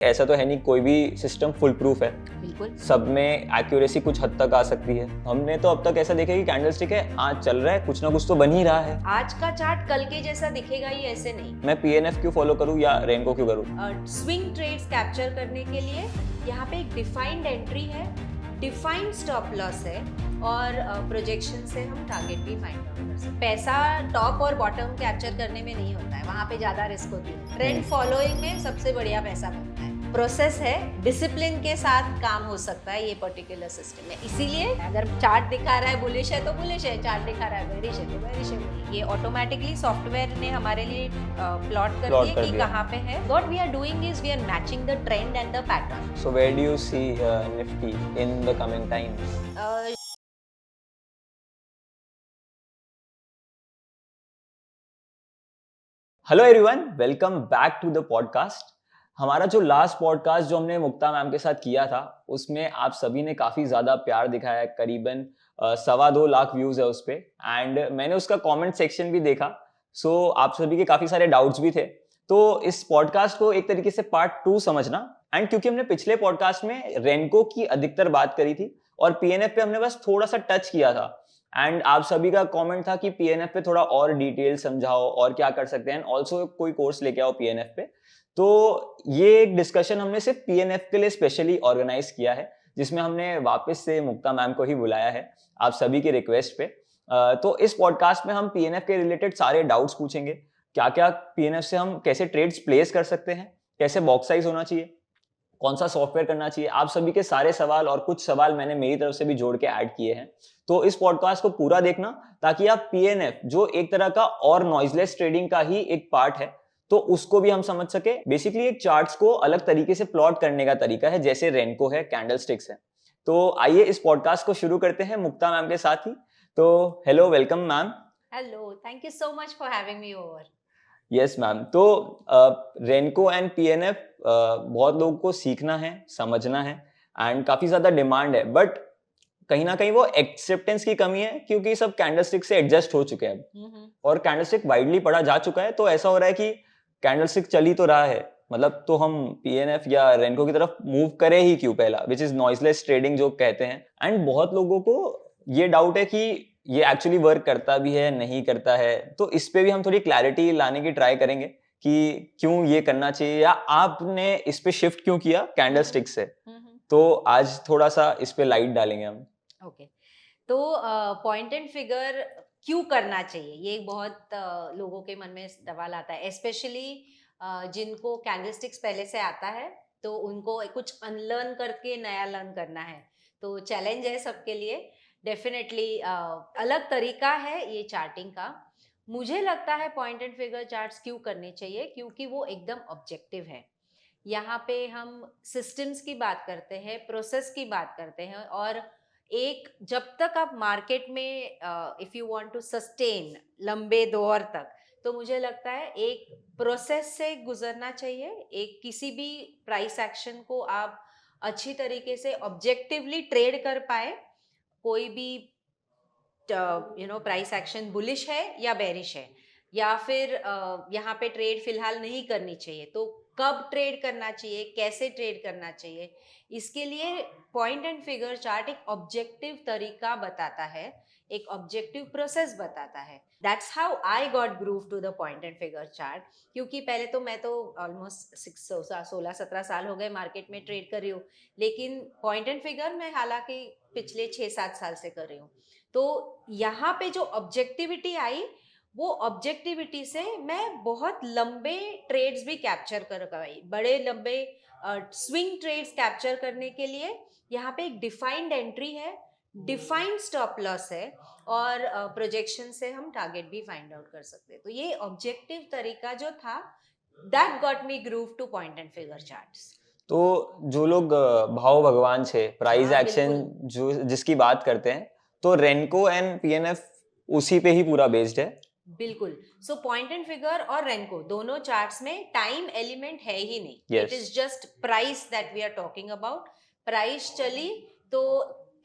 ऐसा तो है नहीं कोई भी सिस्टम फुल प्रूफ है, बिल्कुल सब में एक्यूरेसी कुछ हद तक आ सकती है। हमने तो अब तक ऐसा देखा कि कैंडलस्टिक है, आज चल रहा है, कुछ ना कुछ तो बन ही रहा है। आज का चार्ट कल के जैसा दिखेगा ही ऐसे नहीं। मैं पीएनएफ क्यों फॉलो करूं या रेनको क्यों करूं? स्विंग ट्रेड्स कैप्चर करने के लिए यहाँ पे एक डिफाइंड एंट्री है, डिफाइंड स्टॉप लॉस है और प्रोजेक्शन से हम टारगेट भी फाइंड आउट कर सकते हैं। पैसा टॉप और बॉटम कैप्चर करने में नहीं होता है, वहाँ पे ज्यादा रिस्क होती है। ट्रेंड फॉलोइंग में सबसे बढ़िया पैसा बनता है। प्रोसेस है, डिसिप्लिन के साथ काम हो सकता है ये पर्टिकुलर सिस्टम में। इसीलिए अगर चार्ट दिखा रहा है बुलिश है तो बुलिश है, चार्ट दिखा रहा है बेरिश है तो बेरिश है। ये ऑटोमेटिकली सॉफ्टवेयर ने हमारे लिए प्लॉट कर दिया कि कहाँ पे है। What we are doing is we are matching the trend and the pattern. So where do you see Nifty in the coming times? Hello everyone, welcome back to the podcast. हमारा जो last podcast जो हमने मुक्ता ma'am के साथ किया था, उसमें आप सभी ने काफ़ी ज़्यादा प्यार दिखाया है। करीबन 2.25 लाख व्यूज़ है उस पर। एंड मैंने उसका कमेंट सेक्शन भी देखा। सो आप सभी के काफ़ी सारे डाउट्स भी थे। तो इस पॉडकास्ट को एक तरीके से पार्ट 2 समझना। एंड क्योंकि हमने पिछले पॉडकास्ट में रेनको की अधिकतर बात करी थी और पीएनएफ पे हमने बस थोड़ा सा टच किया था, एंड आप सभी का कमेंट था कि पीएनएफ पे थोड़ा और डिटेल समझाओ और क्या कर सकते हैं, ऑल्सो कोई कोर्स लेके आओ पीएनएफ पे। तो ये एक डिस्कशन हमने सिर्फ पीएनएफ के लिए स्पेशली ऑर्गेनाइज किया है, जिसमें हमने वापस से मुक्ता मैम को ही बुलाया है आप सभी की रिक्वेस्ट पे। तो इस पॉडकास्ट में हम पीएनएफ के रिलेटेड सारे डाउट्स पूछेंगे। क्या क्या पीएनएफ से हम कैसे ट्रेड्स प्लेस कर सकते हैं, कैसे बॉक्स साइज होना चाहिए, कौन सा सॉफ्टवेयर करना चाहिए, आप सभी के सारे सवाल और कुछ सवाल मैंने मेरी तरफ से भी जोड़ के ऐड किए हैं। तो इस पॉडकास्ट को पूरा देखना ताकि आप पीएनएफ जो एक तरह का और नॉइजलेस ट्रेडिंग का ही एक पार्ट है, तो उसको भी हम समझ सके। बेसिकली एक चार्ट्स को अलग तरीके से प्लॉट करने का तरीका है, जैसे रेनको है, कैंडलस्टिक्स है। तो आइए इस पॉडकास्ट को शुरू करते हैं मुक्ता मैम के साथ ही। तो hello, welcome ma'am. Hello, thank you so much for having me over. Yes ma'am. तो रेनको एंड पीएनएफ बहुत लोगों को सीखना है, समझना है, एंड काफी ज्यादा डिमांड है, बट कहीं ना कहीं वो एक्सेप्टेंस की कमी है, क्योंकि सब कैंडलस्टिक से एडजस्ट हो चुके हैं अब, और कैंडलस्टिक वाइडली पढ़ा जा चुका है। तो ऐसा हो रहा है कि कैंडलस्टिक चल ही तो रहा है, मतलब तो हम पीएनएफ या रेनको की तरफ मूव करें ही क्यों पहला, विच इज नॉइजलेस ट्रेडिंग जो कहते हैं। एंड बहुत लोगों को ये डाउट है कि ये एक्चुअली वर्क करता भी है, नहीं करता है। तो इस पे भी हम थोड़ी क्लैरिटी लाने की ट्राई करेंगे कि क्यों ये करना चाहिए, या आपने इस पे शिफ्ट क्यों किया कैंडलस्टिक से। तो आज थोड़ा सा इस पे लाइट डालेंगे हम। ओके, तो पॉइंट एंड फिगर क्यों करना चाहिए, ये एक बहुत लोगों के मन में सवाल आता है, स्पेशली जिनको कैंडलस्टिक्स पहले से आता है तो उनको कुछ अनलर्न करके नया लर्न करना है। तो चैलेंज है सबके लिए, डेफिनेटली अलग तरीका है ये चार्टिंग का। मुझे लगता है पॉइंट एंड फिगर चार्ट्स क्यों करने चाहिए, क्योंकि वो एकदम ऑब्जेक्टिव है। यहाँ पे हम सिस्टम्स की बात करते हैं, प्रोसेस की बात करते हैं, और एक जब तक आप मार्केट में if you want to sustain लंबे दौर तक, तो मुझे लगता है एक प्रोसेस से गुजरना चाहिए। एक किसी भी प्राइस एक्शन को आप अच्छी तरीके से ऑब्जेक्टिवली ट्रेड कर पाए। कोई भी प्राइस एक्शन बुलिश है या बेरिश है, या फिर यहाँ पे ट्रेड फिलहाल नहीं करनी चाहिए, तो कब ट्रेड करना चाहिए, कैसे ट्रेड करना चाहिए, इसके लिए पॉइंट एंड फिगर चार्ट एक ऑब्जेक्टिव तरीका बताता है, एक ऑब्जेक्टिव प्रोसेस बताता है। That's how I got groove to the point and figure chart. क्योंकि पहले तो मैं तो ऑलमोस्ट 16-17 साल हो गए मार्केट में ट्रेड कर रही हूँ, लेकिन पॉइंट एंड फिगर मैं हालांकि पिछले 6-7 साल से कर रही हूँ। तो यहाँ पे जो ऑब्जेक्टिविटी आई, वो ऑब्जेक्टिविटी से मैं बहुत लंबे ट्रेड्स भी कैप्चर कर पाई। बड़े लंबे स्विंग ट्रेड्स कैप्चर करने के लिए यहाँ पे एक डिफाइंड एंट्री है, डिफाइंड स्टॉप लॉस है, और प्रोजेक्शन से हम टारगेट भी फाइंड आउट कर सकते हैं। तो ये ऑब्जेक्टिव तरीका जो था, that got me groove two point and figure charts. तो जो लोग भाव भगवान छे, प्राइस हाँ, एक्शन बिल्कुल जो जिसकी बात करते हैं, तो रेनको एंड पीएनएफ उसी पे ही पूरा बेस्ड है। बिल्कुल। सो पॉइंट एंड फिगर और रेनको दोनों चार्ट्स में टाइम एलिमेंट है ही नहीं। It yes. Is just price that we are talking about. Price चली तो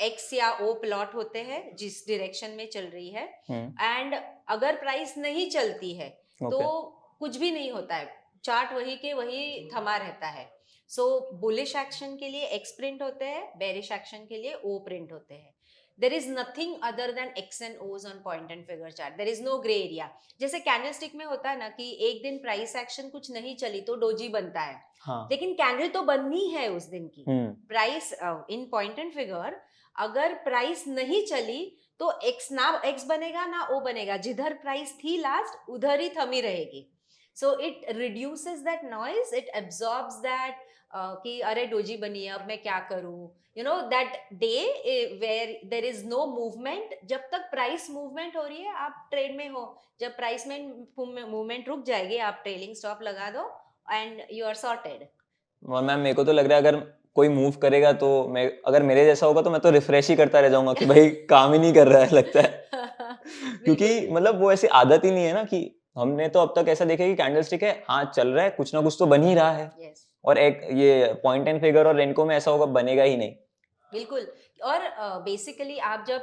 एक्स या ओ प्लॉट होते हैं जिस डायरेक्शन में चल रही है, एंड अगर प्राइस नहीं चलती है तो ओके। कुछ भी नहीं होता है, चार्ट वही के वही थमा रहता है। सो बुलिश एक्शन के लिए एक्स प्रिंट होते हैं, बेरिश एक्शन के लिए ओ प्रिंट होते हैं. There is nothing other than X and O's on point and figure chart. There is no grey area. जैसे कैंडलस्टिक में होता है ना कि एक दिन प्राइस एक्शन कुछ नहीं चली तो डोजी बनता है. हाँ. लेकिन कैंडल तो बननी है उस दिन की. Price in point and figure अगर प्राइस नहीं चली तो एक्स ना एक्स बनेगा ना ओ बनेगा. जिधर प्राइस थी लास्ट उधर ही थमी रहेगी. So it reduces that noise, it absorbs that कि अरे डोजी बनी है अब मैं क्या करूं. You know that day where there is no movement, जब तक प्राइस मूवमेंट हो रही है आप ट्रेड में हो. जब प्राइस में मूवमेंट रुक जाएगी आप ट्रेलिंग स्टॉप लगा दो एंड यू आर सॉर्टेड. और मैम मेरे को तो लग रहा है अगर कोई मूव करेगा तो मैं, अगर मेरे जैसा होगा तो मैं तो रिफ्रेश ही करता रह जाऊंगा कि भाई काम ही नहीं कर रहा है लगता है. क्योंकि मतलब वो ऐसी आदत ही नहीं है ना, कि हमने तो अब तक ऐसा देखा कि कैंडलस्टिक है, हाँ चल रहा है, कुछ ना कुछ तो बन ही रहा है. yes. और एक ये पॉइंट एंड फिगर और रेनको में ऐसा होगा बनेगा ही नहीं. बिल्कुल. और बेसिकली आप जब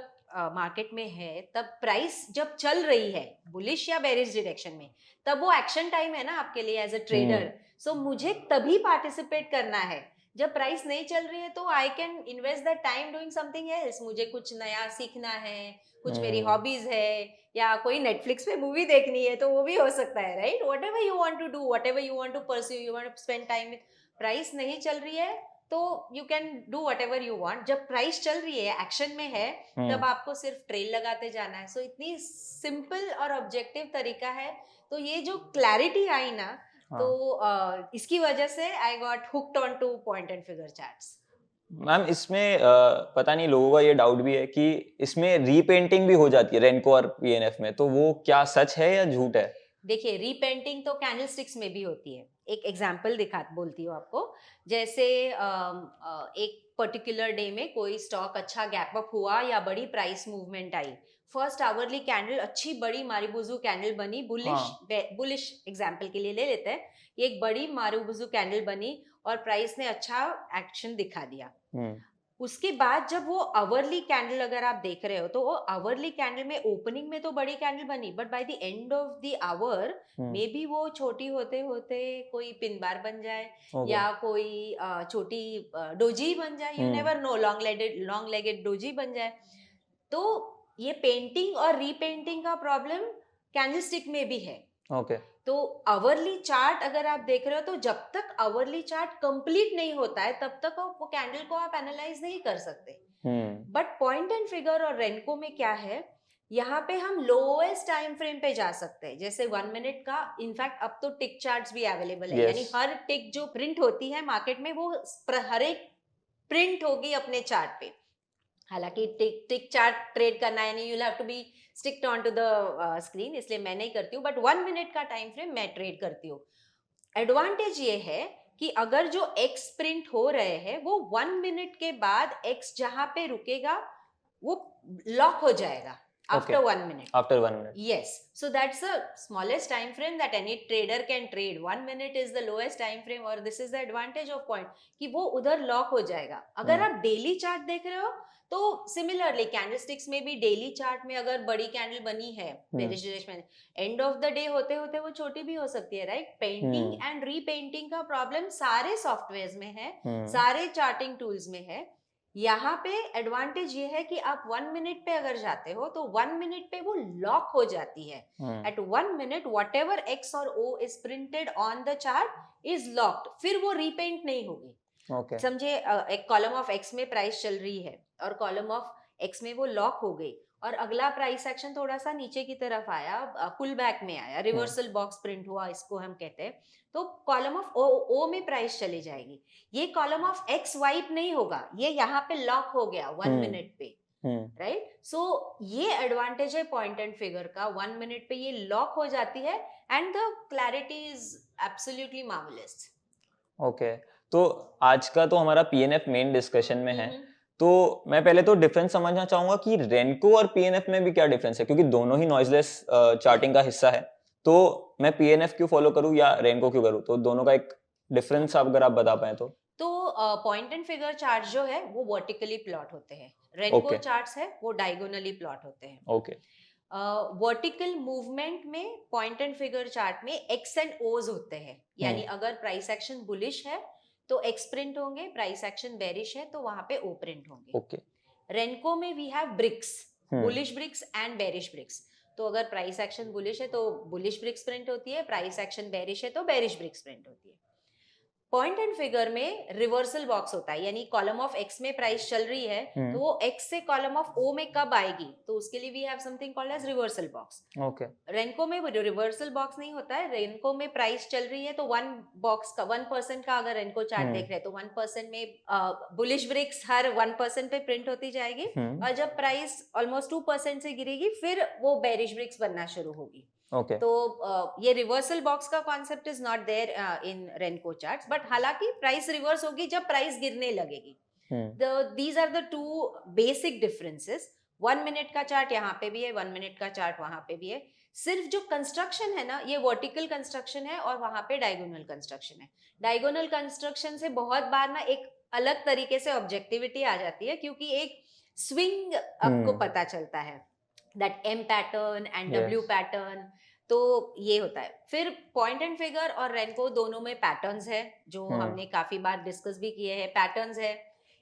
मार्केट में है तब प्राइस जब चल रही है बुलिश या बेरिश डायरेक्शन में, तब वो एक्शन टाइम है ना आपके लिए एज अ ट्रेडर. सो मुझे तभी पार्टिसिपेट करना है. जब प्राइस नहीं चल रही है तो I can invest that time doing something else. मुझे कुछ नया सीखना है, कुछ मेरी हॉबीज है, या कोई नेटफ्लिक्स पे मूवी देखनी है तो वो भी हो सकता है, right. Whatever you want to do, whatever you want to pursue, you want to spend time with. Price नहीं चल रही है तो you can do whatever you want. जब प्राइस चल रही है, एक्शन में है, तब आपको सिर्फ ट्रेल लगाते जाना है. सो इतनी सिंपल और ऑब्जेक्टिव तरीका है. तो ये जो क्लैरिटी आई ना, तो इसकी वजह से आई got hooked on two point and figure charts. Ma'am इसमें पता नहीं लोगों का ये डाउट भी है कि इसमें रीपेंटिंग भी हो जाती है रेनको और पीएनएफ में, तो वो क्या सच है या झूठ है? देखिए रीपेंटिंग तो कैंडलस्टिक्स में भी होती है. एक एग्जांपल बोलती हूँ आपको. जैसे एक पर्टिकुलर डे में कोई स्टॉक अच्छा गैप अप हुआ या बड़ी प्राइस मूवमेंट आई. फर्स्ट आवरली कैंडल अच्छी बड़ी मारुबुजू कैंडल बनी. बुलिश एग्जांपल के लिए ले लेते हैं. एक बड़ी मारुबुजू कैंडल बनी और प्राइस ने अच्छा एक्शन दिखा दिया. उसके बाद जब वो आवरली कैंडल अगर आप देख रहे हो तो वो आवरली कैंडल में ओपनिंग में तो बड़ी कैंडल बनी, but by the end of the hour maybe वो छोटी होते होते कोई पिन बार बन जाए, या कोई छोटी डोजी बन जाए. You never know, long legged doji बन जाए. तो ये पेंटिंग और रीपेंटिंग का प्रॉब्लम कैंडलस्टिक में भी है. तो आवरली चार्ट अगर आप देख रहे हो तो जब तक आवरली चार्ट कंप्लीट नहीं होता है तब तक वो कैंडल को आप एनालाइज नहीं कर सकते. बट पॉइंट एंड फिगर और रेनको में क्या है, यहाँ पे हम लोएस्ट टाइम फ्रेम पे जा सकते हैं. जैसे 1 मिनट का, इनफैक्ट अब तो टिक चार्ट्स भी अवेलेबल है. यानी हर टिक जो प्रिंट होती है मार्केट में वो हर एक प्रिंट होगी अपने चार्ट पे. हालांकि टिक चार्ट ट्रेड करना यानी you have to be sticked on to the screen, इसलिए मैं नहीं करती हूँ. बट 1 मिनट का टाइम फ्रेम मैं ट्रेड करती हूँ. एडवांटेज ये है कि अगर जो एक्स प्रिंट हो रहे हैं वो 1 मिनट के बाद एक्स जहां पे रुकेगा वो लॉक हो जाएगा after 1 minute. After 1 minute. Yes. So that's the smallest time frame that any trader can trade. 1 minute is the lowest time frame, और this is the advantage of point कि वो उधर लॉक हो जाएगा. अगर आप डेली चार्ट देख रहे हो तो सिमिलरली कैंडलस्टिक्स में भी डेली चार्ट में अगर बड़ी कैंडल बनी है बेरिश डायरेक्शन में, एंड ऑफ द डे होते होते वो छोटी भी हो सकती है, राइट. पेंटिंग एंड रीपेंटिंग का प्रॉब्लम सारे सॉफ्टवेयर में है, सारे चार्टिंग टूल्स में है. यहाँ पे एडवांटेज ये है कि आप 1 मिनट पे अगर जाते हो तो 1 मिनट पे वो लॉक हो जाती है. At 1 minute whatever X or O is printed on the chart is locked. फिर वो रीपेंट नहीं होगी. समझे, एक कॉलम ऑफ एक्स में प्राइस चल रही है और कॉलम ऑफ एक्स में वो लॉक हो गई और अगला प्राइस एक्शन थोड़ा सा नीचे की तरफ आया, पुल बैक में आया, रिवर्सल बॉक्स प्रिंट हुआ, इसको हम कहते हैं. तो कॉलम ऑफ ओ में प्राइस चली जाएगी. ये कॉलम ऑफ एक्स वाइप नहीं होगा, ये यहाँ पे लॉक हो गया 1 मिनट पे, राइट. सो ये एडवांटेज है पॉइंट एंड फिगर का. 1 मिनट पे ये लॉक हो जाती है and the clarity is absolutely marvellous. Okay, तो आज का तो हमारा पीएनएफ मेन डिस्कशन में है. तो मैं पहले तो डिफरेंस समझना चाहूंगा कि रेनको और पीएनएफ में भी क्या डिफरेंस है, क्योंकि दोनों ही नॉइजलेस चार्टिंग का हिस्सा है. तो मैं पीएनएफ क्यों फॉलो करूं या रेनको क्यों करूं, तो दोनों का एक डिफरेंस अगर आप बता पाए तो. पॉइंट एंड फिगर चार्ट जो है वो वर्टिकली प्लॉट होते हैं. रेनको चार्ट्स है वो डायगोनली प्लॉट होते हैं. ओके. वर्टिकल मूवमेंट में पॉइंट एंड फिगर चार्ट में एक्स एंड ओज होते हैं. यानी अगर प्राइस एक्शन बुलिश है तो एक्स प्रिंट होंगे, प्राइस एक्शन बेरिश है तो वहां पे ओ प्रिंट होंगे। ओके। रेनको में we have bricks, bullish bricks and bearish bricks. तो अगर प्राइस एक्शन बुलिश है तो बुलिश ब्रिक्स प्रिंट होती है, प्राइस एक्शन बेरिश है तो बेरिश ब्रिक्स प्रिंट होती है। पॉइंट एंड फिगर में रिवर्सल बॉक्स होता है, यानी कॉलम ऑफ एक्स में प्राइस चल रही है तो वो एक्स से कॉलम ऑफ ओ में कब आएगी, तो उसके लिए we have something called as reversal box. Okay. Renko में रिवर्सल बॉक्स नहीं होता है। रेनको में प्राइस चल रही है तो 1% का अगर रेनको चार्ट देख रहे हैं तो 1% में बुलिश ब्रिक्स हर 1% पे प्रिंट होती जाएगी, और जब प्राइस ऑलमोस्ट 2% से गिरेगी फिर वो बेरिश ब्रिक्स बनना शुरू होगी। ओके। तो ये रिवर्सल बॉक्स का concept is not there in Renko charts, but हालांकि प्राइस रिवर्स होगी जब प्राइस गिरने लगेगी। These are the two basic differences. 1 minute का चार्ट यहाँ पे भी है, 1 मिनट का चार्ट वहां पे भी है। सिर्फ जो कंस्ट्रक्शन है ना, ये वर्टिकल कंस्ट्रक्शन है और वहां पे डायगोनल कंस्ट्रक्शन है। डायगोनल कंस्ट्रक्शन से बहुत बार ना एक अलग तरीके से ऑब्जेक्टिविटी आ जाती है, क्योंकि एक स्विंग आपको पता चलता है, that M pattern and W pattern. तो ये होता है। फिर पॉइंट एंड फिगर और रेनको दोनों में पैटर्न्स है, जो हमने काफी बार डिस्कस भी किए हैं। पैटर्न्स है,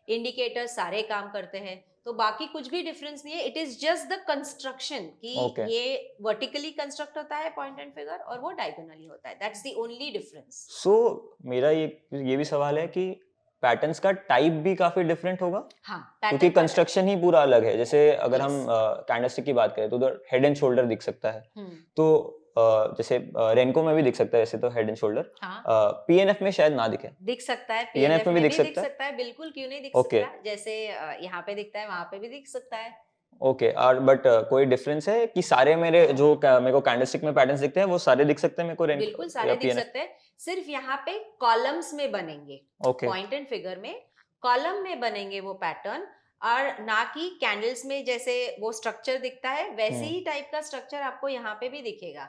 इंडिकेटर्स सारे काम करते हैं, तो बाकी कुछ भी डिफरेंस नहीं है। It is just the construction कि ये वर्टिकली कंस्ट्रक्ट होता है पॉइंट एंड फिगर, और वो डायगोनली होता है। That's the only difference. So मेरा ये भी सवाल है कि पैटर्न्स का टाइप भी काफी डिफरेंट होगा। हाँ, क्योंकि कंस्ट्रक्शन ही पूरा अलग है। जैसे अगर हम Yes. कैंडलस्टिक की बात करें तो उधर हेड एंड शोल्डर दिख सकता है। तो जैसे रेनको में भी दिख सकता है ऐसे तो हेड एंड शोल्डर। पीएनएफ में शायद ना दिखे। दिख सकता है, पीएनएफ में भी दिख सकता है, बिल्कुल, क्यों नहीं दिख Okay. सकता। जैसे यहाँ पे दिखता है वहां पे भी दिख सकता है। ओके। और बट कोई डिफरेंस है कि सारे मेरे जो मेरे को कैंडलस्टिक में पैटर्न्स दिखते हैं वो सारे दिख सकते हैं मेरे को रेनको बिल्कुल सारे दिख सकते हैं। सिर्फ यहाँ पे कॉलम्स में बनेंगे। पॉइंट एंड फिगर में कॉलम में बनेंगे वो पैटर्न, और ना कि कैंडल्स में जैसे वो स्ट्रक्चर दिखता है वैसे ही टाइप का स्ट्रक्चर आपको यहाँ पे भी दिखेगा।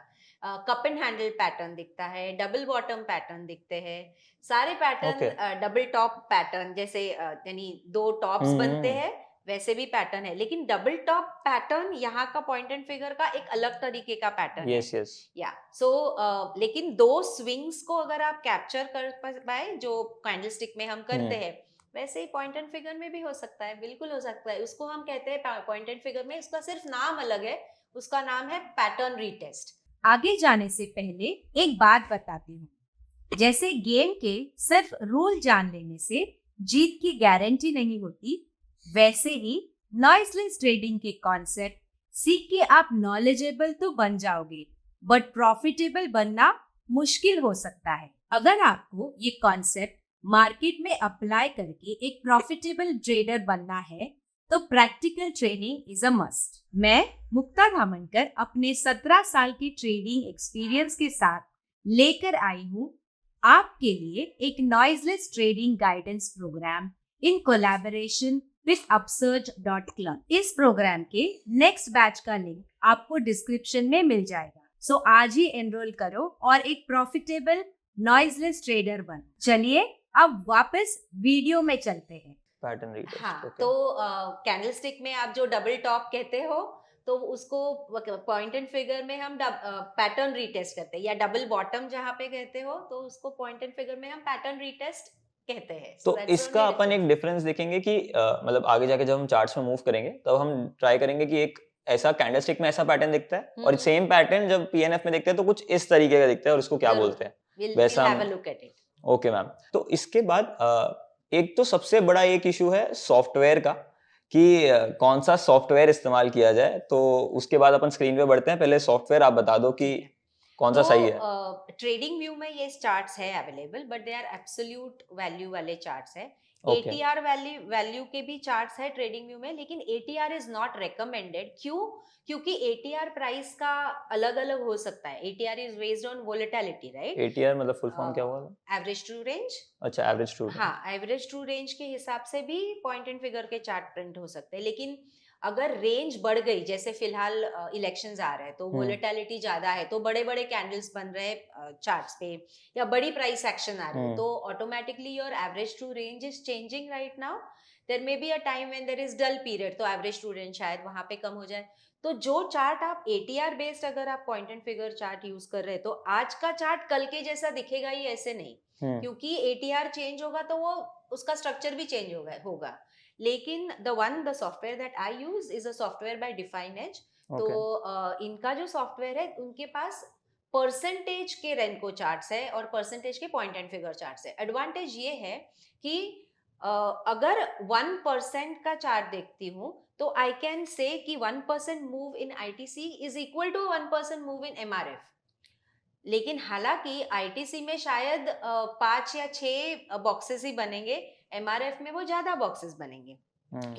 कप एंड हैंडल पैटर्न दिखता है, डबल बॉटम पैटर्न दिखते हैं, सारे पैटर्न डबल टॉप पैटर्न, जैसे यानी 2 टॉप्स बनते हैं वैसे भी पैटर्न है। लेकिन डबल टॉप पैटर्न यहाँ का पॉइंट एंड फिगर का एक अलग तरीके का पैटर्न है। यस। या सो लेकिन 2 स्विंग्स को अगर आप कैप्चर कर पाए जो कैंडलस्टिक में हम करते हैं, वैसे ही पॉइंट एंड फिगर में भी हो सकता है, बिल्कुल हो सकता है। उसको हम कहते हैं पॉइंट एंड फिगर में, उसका सिर्फ नाम अलग है, उसका नाम है पैटर्न रीटेस्ट। आगे जाने से पहले एक बात बताती हूँ, जैसे गेम के सिर्फ रूल जान लेने से जीत की गारंटी नहीं होती, वैसे ही नॉइसलेस ट्रेडिंग के कॉन्सेप्ट सीख के आप नॉलेजेबल तो बन जाओगे, बट प्रॉफिटेबल बनना मुश्किल हो सकता है। अगर आपको ये कॉन्सेप्ट मार्केट में अप्लाई करके एक प्रॉफिटेबल ट्रेडर बनना है तो practical training is a must. मैं मुक्ता धामनकर अपने 17 साल की ट्रेडिंग एक्सपीरियंस के साथ लेकर आई हूँ आपके लिए एक noiseless trading guidance program in collaboration with upsurge.club। इस प्रोग्राम के नेक्स्ट बैच का लिंक आपको डिस्क्रिप्शन में मिल जाएगा। सो आज ही एनरोल करो और एक प्रॉफिटेबल नॉइजलेस ट्रेडर बन। चलिए अब वापस वीडियो में चलते हैं। Pattern retest. हाँ, तो कैंडलस्टिक में आप जो डबल टॉप कहते हो तो उसको पॉइंट एंड फिगर में हम पैटर्न रीटेस्ट करते हैं, या डबल बॉटम जहाँ पे कहते हो तो उसको पॉइंट एंड फिगर में हम पैटर्न रीटेस्ट कहते हैं। तो इसका अपन एक डिफरेंस देखेंगे कि मतलब आगे जाके जब हम चार्ट्स में मूव करेंगे तब हम ट्राई करेंगे कि एक ऐसा कैंडलस्टिक में ऐसा पैटर्न दिखता है और सेम पैटर्न जब पीएनएफ में दिखता है तो कुछ इस तरीके का दिखता है और उसको क्या बोलते हैं वैसा हम। Okay ma'am. तो इसके बाद एक तो सबसे बड़ा एक इशू है सॉफ्टवेयर का कि कौन सा सॉफ्टवेयर इस्तेमाल किया जाए, तो उसके बाद अपन स्क्रीन पे बढ़ते हैं। पहले सॉफ्टवेयर आप बता दो कि कौन सा सही है। ट्रेडिंग व्यू में ये चार्ट्स है available, but they are absolute value वाले चार्ट्स है। Okay. ATR वैल्यू के भी चार्ट्स है ट्रेडिंग व्यू में, लेकिन ATR इज नॉट रिकमेंडेड। क्यों? क्योंकि ATR प्राइस का अलग अलग हो सकता है। ATR is based on volatility, right? ATR मतलब फुल फॉर्म क्या हुआ? Average true range. अच्छा, एवरेज ट्रू। हाँ, एवरेज ट्रू रेंज के हिसाब से भी पॉइंट एंड फिगर के चार्ट प्रिंट हो सकते हैं, लेकिन अगर रेंज बढ़ गई, जैसे फिलहाल इलेक्शंस आ रहे हैं तो वोलेटिलिटी ज्यादा है तो बड़े बड़े कैंडल्स बन रहे हैं चार्ट्स पे, या बड़ी प्राइस एक्शन आ रही है, तो automatically your average true range is changing right now. There may be a time when there is dull period, तो एवरेज ट्रू रेंज शायद वहां पे कम हो जाए। तो जो चार्ट आप ATR बेस्ड अगर आप point and figure chart use कर रहे हैं तो आज का चार्ट कल के जैसा दिखेगा ही ऐसे नहीं। क्योंकि ATR चेंज होगा तो वो उसका स्ट्रक्चर भी चेंज होगा लेकिन the software that I use is a software by define edge. तो इनका जो सॉफ्टवेयर है उनके पास परसेंटेज के रेनको चार्ट्स है और परसेंटेज के पॉइंट एंड फिगर चार्ट्स है। एडवांटेज ये है कि अगर 1% का चार्ट देखती हूँ तो आई कैन से कि 1% move in ITC is equal to 1% move in MRF। लेकिन हालांकि ITC में शायद 5 या 6 बॉक्सेस ही बनेंगे, MRF में वो ज्यादा बॉक्सेस बनेंगे।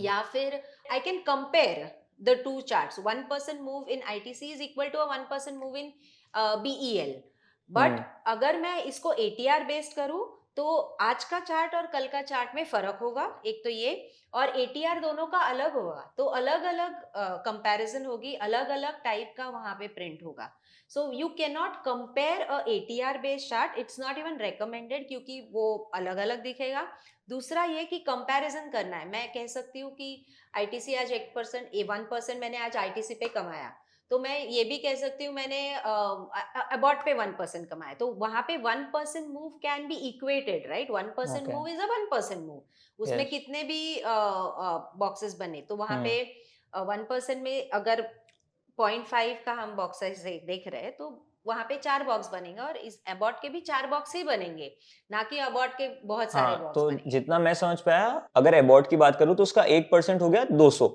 या फिर I can compare the two charts, 1% move in ITC is equal to 1% move in BEL। But अगर मैं इसको ATR बेस्ड करूं तो आज का चार्ट और कल का चार्ट में फर्क होगा, एक तो ये, और ATR दोनों का अलग होगा तो अलग अलग कंपैरिजन होगी, अलग अलग टाइप का वहां पे प्रिंट होगा। So you can not compare a ATR based chart, it's not even recommended क्योंकि वो अलग अलग दिखेगा। दूसरा ये कि कंपैरिजन करना है, मैं कह सकती हूँ कि ITC आज 1% मैंने आज ITC पे कमाया, तो मैं ये भी कह सकती हूँ मैंने अबॉट पे 1% कमाया, तो वहां पे 1% move can be equated, right? 1% move is a 1% move, उसमें कितने भी बॉक्सेस बने तो वहां पे 1% में अगर 0.5 का हम बॉक्स देख रहे हैं तो वहां पे 4 बॉक्स बनेगा और इस अबॉट के भी 4 बॉक्स ही बनेंगे, ना कि अबॉट के बहुत सारे बॉक्स तो बनेंगे। जितना मैं समझ पाया, अगर एबॉट की बात करूं तो उसका 1% हो गया 200,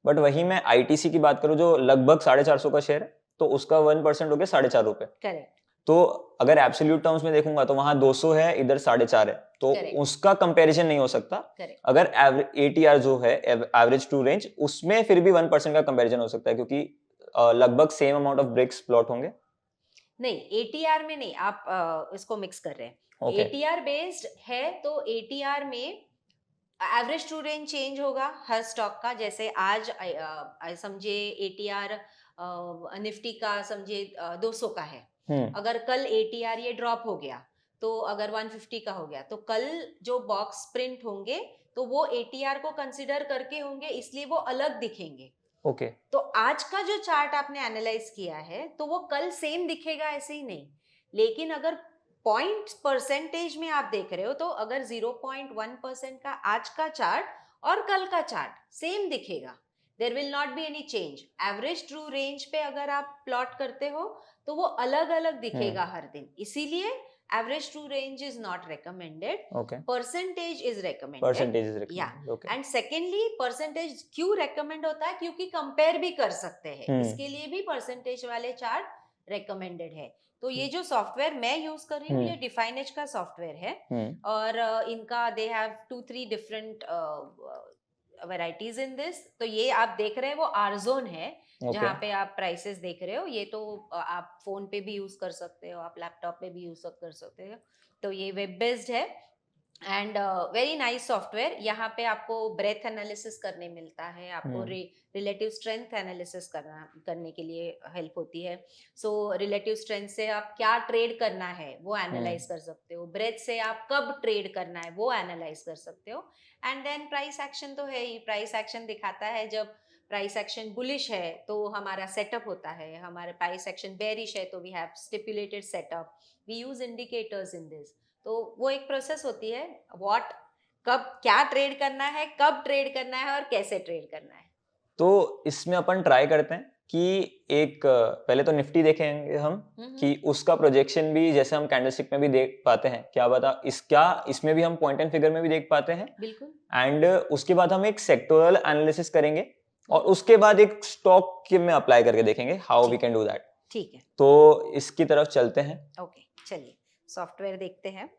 बट वही मैं ITC की बात करूं जो लगभग 450 का शेयर है तो उसका 1% हो गया 4.5 रुपए। करेक्ट। तो अगर एब्सोल्यूट टर्म्स में देखूंगा तो वहां 200 है, इधर 4.5 है, तो उसका कंपैरिजन नहीं हो सकता। अगर ATR जो है एवरेज टू रेंज, उसमें फिर भी 1% का कंपैरिजन हो सकता है क्योंकि लगभग same amount of BRICS plot होंगे। नहीं, ATR में नहीं, आप इसको मिक्स कर रहे हैं। ATR बेस्ड है तो ATR में एवरेज ट्रू रेंज चेंज होगा हर स्टॉक का, जैसे आज समझे ATR निफ्टी का समझे 200 का है, अगर कल ATR ये ड्रॉप हो गया तो अगर 150 का हो गया तो कल जो बॉक्स प्रिंट होंगे तो वो ATR को कंसिडर करके होंगे, इसलिए वो अलग दिखेंगे। तो आज का जो चार्ट आपने एनालाइज किया है तो वो कल सेम दिखेगा ऐसे ही नहीं, लेकिन अगर पॉइंट परसेंटेज में आप देख रहे हो तो अगर 0.1% का आज का चार्ट और कल का चार्ट सेम दिखेगा, there will not be any change. Average true range पे अगर आप प्लॉट करते हो तो वो अलग अलग दिखेगा हर दिन, इसीलिए average true range is not recommended, percentage is recommended। And secondly percentage क्यों रेकमेंड होता है, क्योंकि कंपेयर भी कर सकते हैं, इसके लिए भी परसेंटेज वाले चार्ट रेकमेंडेड है। तो ये जो सॉफ्टवेयर मैं यूज कर रही हूँ ये डिफाइनेज का सॉफ्टवेयर है और इनका they have 2-3 different varieties in this. तो ये आप देख रहे हैं वो आरजोन है, जहाँ पे आप प्राइसेस देख रहे हो, ये तो आप फोन पे भी यूज कर सकते हो, आप लैपटॉप पे भी यूज कर सकते हो। तो ये वेब बेस्ड है एंड वेरी नाइस सॉफ्टवेयर। यहाँ पे आपको ब्रेथ एनालिसिस करने मिलता है, आपको रिलेटिव स्ट्रेंथ एनालिसिस करने के लिए हेल्प होती है। सो रिलेटिव स्ट्रेंथ से आप क्या ट्रेड करना है वो एनालाइज कर सकते हो, ब्रेथ से आप कब ट्रेड करना है वो एनालाइज कर सकते हो, एंड देन प्राइस एक्शन तो है ही। प्राइस एक्शन दिखाता है जब प्राइस एक्शन बुलिश है तो हमारा सेटअप होता है, हमारे प्राइस एक्शन बेरिश है तो we have stipulated setup, we use indicators in this. तो वो एक प्रोसेस होती है, व्हाट कब क्या ट्रेड करना है, कब ट्रेड करना है और कैसे ट्रेड करना है। तो इसमें अपन ट्राई करते हैं कि एक पहले तो निफ्टी देखेंगे हम कि उसका प्रोजेक्शन भी जैसे हम कैंडलस्टिक में भी देख पाते हैं, क्या बता इसमें भी हम पॉइंट एंड फिगर में भी देख पाते हैं। बिल्कुल। एंड उसके बाद हम एक सेक्टोरल एनालिसिस करेंगे और उसके बाद एक स्टॉक के में अप्लाई करके देखेंगे how we can do that. ठीक है, तो इसकी तरफ चलते हैं। ओके चलिए सॉफ्टवेयर देखते हैं।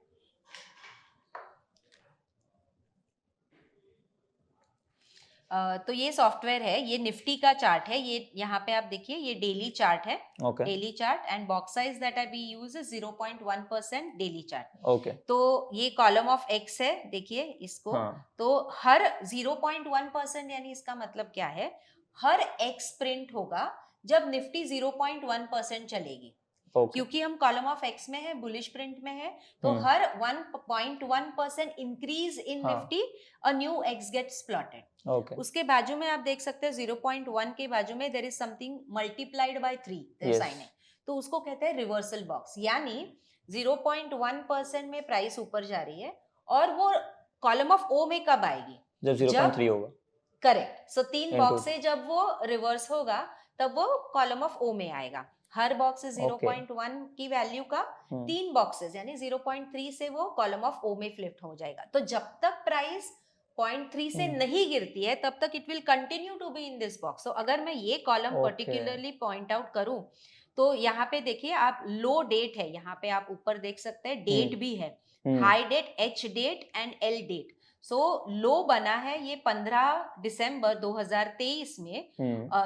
तो ये सॉफ्टवेयर है, ये निफ्टी का चार्ट है, ये यहाँ पे आप देखिए ये डेली चार्ट है, daily chart, and box size that I we use is 0.1% daily chart. तो ये कॉलम ऑफ एक्स है, देखिए इसको। तो हर 0.1% यानी इसका मतलब क्या है, हर एक्स प्रिंट होगा जब निफ्टी 0.1% चलेगी। क्योंकि हम कॉलम ऑफ एक्स में है, बुलिश प्रिंट में है, तो हर 1.1% increase in Nifty a new X gets plotted. उसके बाजू में आप देख सकते हैं 0.1 के बाजू में there is something multiplied by 3 sign है, तो उसको कहते हैं रिवर्सल बॉक्स। यानी 0.1% में प्राइस ऊपर जा रही है और वो कॉलम ऑफ ओ में कब आएगी? जब 0.3 होगा। करेक्ट। सो 3 Into- बॉक्स से जब वो रिवर्स होगा तब वो कॉलम ऑफ ओ में आएगा। हर बॉक्स से 0.1 की वैल्यू का 3 बॉक्सेस यानी 0.3 से वो कॉलम ऑफ ओ में फ्लिप हो जाएगा। तो जब तक प्राइस 0.3 से नहीं गिरती है तब तक it will continue to be in this box. तो अगर मैं ये कॉलम पर्टिकुलरली पॉइंट आउट करूं तो यहाँ पे देखिए आप लो डेट है, यहाँ पे आप ऊपर देख सकते हैं डेट भी है, high date, H date and L date. So low बना है ये 15 दिसंबर 2023 में,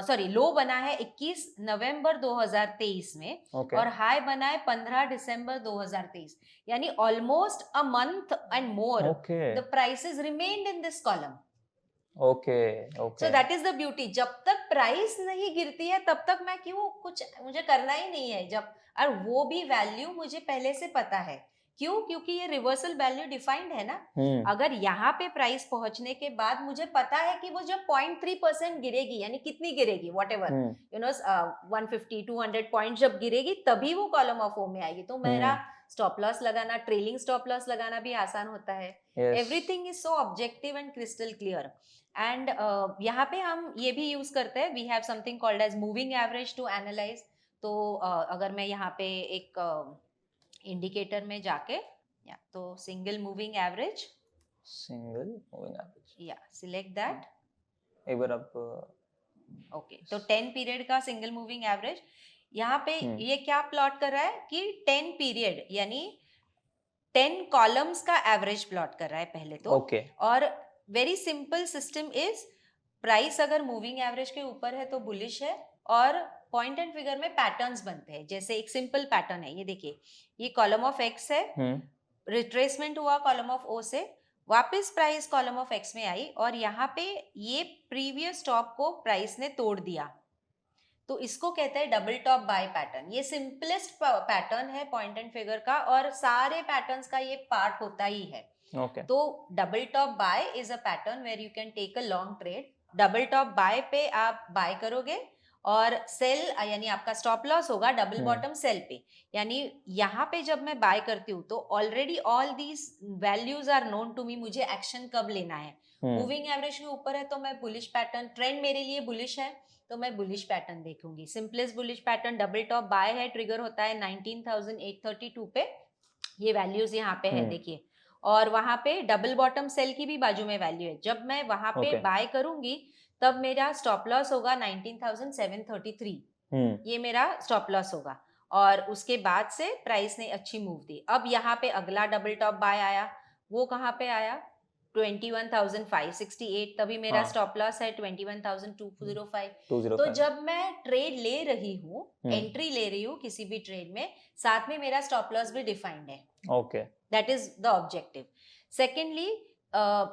सॉरी लो बना है 21 नवंबर 2023 में, और हाई बना है 15 दिसंबर 2023, यानी almost a month and more the prices remained in this column. So that is the beauty. जब तक प्राइस नहीं गिरती है तब तक मैं क्यों, कुछ मुझे करना ही नहीं है। जब, और वो भी वैल्यू मुझे पहले से पता है, क्यों? क्योंकि ये रिवर्सल वैल्यू डिफाइंड है ना। अगर यहाँ पे प्राइस पहुंचने के बाद मुझे पता है कि वो जब 0.3% गिरेगी, यानी कितनी गिरेगी, वॉट एवर 150 200 पॉइंट जब गिरेगी तभी वो कॉलम ऑफ ओ में आएगी। तो मेरा स्टॉप लॉस लगाना, ट्रेलिंग स्टॉप लॉस लगाना भी आसान होता है। Everything is so objective and crystal clear. And यहाँ पे हम ये भी यूज करते हैं, we have something called edge moving average to analyse. तो अगर मैं यहाँ पे एक इंडिकेटर में जाके, या तो सिंगल मूविंग एवरेज, या सिलेक्ट दैट, एक बार आप ओके। तो 10 पीरियड का सिंगल मूविंग एवरेज यहाँ पे ये क्या प्लॉट कर रहा है कि 10 पीरियड यानी 10 कॉलम्स का एवरेज प्लॉट कर रहा है पहले तो। और very simple system is, price अगर मूविंग एवरेज के ऊपर है तो बुलिश है, और पॉइंट एंड फिगर में पैटर्न्स बनते हैं। जैसे एक सिंपल पैटर्न है, ये देखिए, ये कॉलम ऑफ एक्स है, रिट्रेसमेंट हुआ कॉलम ऑफ ओ से, वापस प्राइस कॉलम ऑफ एक्स में आई, और यहाँ पे ये प्रीवियस टॉप को प्राइस ने तोड़ दिया, तो इसको कहते हैं डबल टॉप बाय पैटर्न। ये सिंपलेस्ट पैटर्न है पॉइंट एंड फिगर का, और सारे पैटर्न्स का ये पार्ट होता ही है। तो double top buy is a pattern where you can take a long trade. Double top buy पे आप बाय करोगे, और सेल यानी आपका स्टॉप लॉस होगा डबल बॉटम सेल पे। यानी यहाँ पे जब मैं बाय करती हूँ तो already all these values are known to me, मुझे एक्शन कब लेना है। मूविंग एवरेज के ऊपर है तो मैं बुलिश पैटर्न, ट्रेंड मेरे लिए बुलिश है तो मैं बुलिश पैटर्न देखूंगी। Simplest bullish pattern double top bye है, ट्रिगर होता है 19,832 पे, ये वैल्यूज यहाँ पे है देखिए, और वहां पे डबल बॉटम सेल की भी बाजू में वैल्यू है। जब मैं वहां पे बाय करूंगी तब मेरा स्टॉप लॉस होगा 19,733, ये मेरा स्टॉप लॉस होगा। और उसके बाद से प्राइस ने अच्छी मूव दी। अब यहाँ पे अगला डबल टॉप बाय आया, वो कहाँ पे आया 21,568, तभी मेरा स्टॉप लॉस है 21,205। तो जब मैं ट्रेड ले रही हूँ, एंट्री ले रही हूँ किसी भी ट्रेड में, साथ में मेरा स्टॉप लॉस भी डिफाइंड है। That is the objective. Secondly,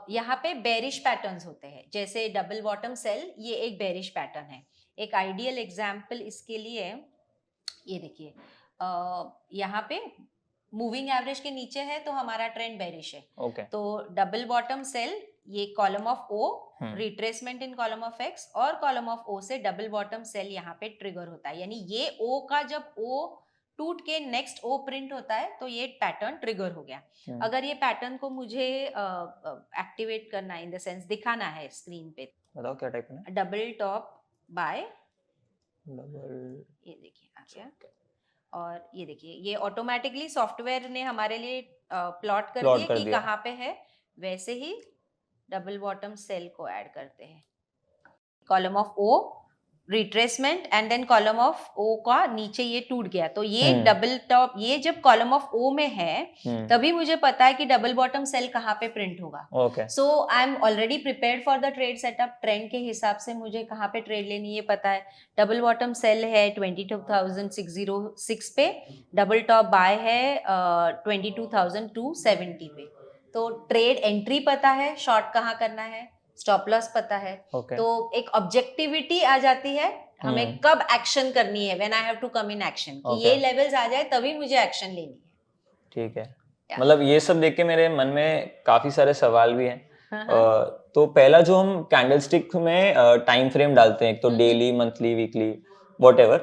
यहाँ पे बेरिश पैटर्न्स होते हैं, जैसे डबल बॉटम सेल, ये एक बेरिश पैटर्न है। एक आइडियल एग्जाम्पल इसके लिए ये देखिए, यहाँ पे मूविंग एवरेज के नीचे है तो हमारा ट्रेंड बेरिश है। तो डबल बॉटम सेल, ये column of O, retracement in column of X, और कॉलम ऑफ ओ से डबल बॉटम सेल यहाँ पे ट्रिगर होता है। यानी ये ओ का जब ओ टूट के नेक्स्ट ओ प्रिंट होता है तो ये पैटर्न ट्रिगर हो गया। अगर ये पैटर्न को मुझे एक्टिवेट करना है, इन द सेंस दिखाना है स्क्रीन पे, बताओ क्या टाइप करना है। डबल टॉप बाय, ये देखिए आ गया, और ये देखिए ये ऑटोमेटिकली सॉफ्टवेयर ने हमारे लिए प्लॉट कर दिया कि कहाँ पे है। वैसे ही डबल बॉटम सेल को ऐड करते हैं, column of O, retracement, and then column of O का नीचे ये टूट गया, तो ये डबल टॉप, ये जब कॉलम ऑफ ओ में है तभी मुझे पता है कि डबल बॉटम सेल कहाँ पे प्रिंट होगा। So I am already prepared for the trade setup. Trend के हिसाब से मुझे कहाँ पे ट्रेड लेनी है पता है। डबल बॉटम सेल है 22,606 पे, डबल टॉप बाय है 22,270 पे। तो ट्रेड एंट्री पता है, शॉर्ट कहाँ करना है, स्टॉप लॉस पता है। तो एक ऑब्जेक्टिविटी आ जाती है, हमें कब एक्शन करनी है, when I have to come in action, कि ये लेवल्स आ जाए तभी मुझे एक्शन लेनी है। ठीक है, मतलब ये सब देख के मेरे मन में काफी सारे सवाल भी हैं। तो पहला जो हम कैंडलस्टिक में टाइम फ्रेम डालते हैं, एक तो डेली, मंथली, वीकली, व्हाटएवर,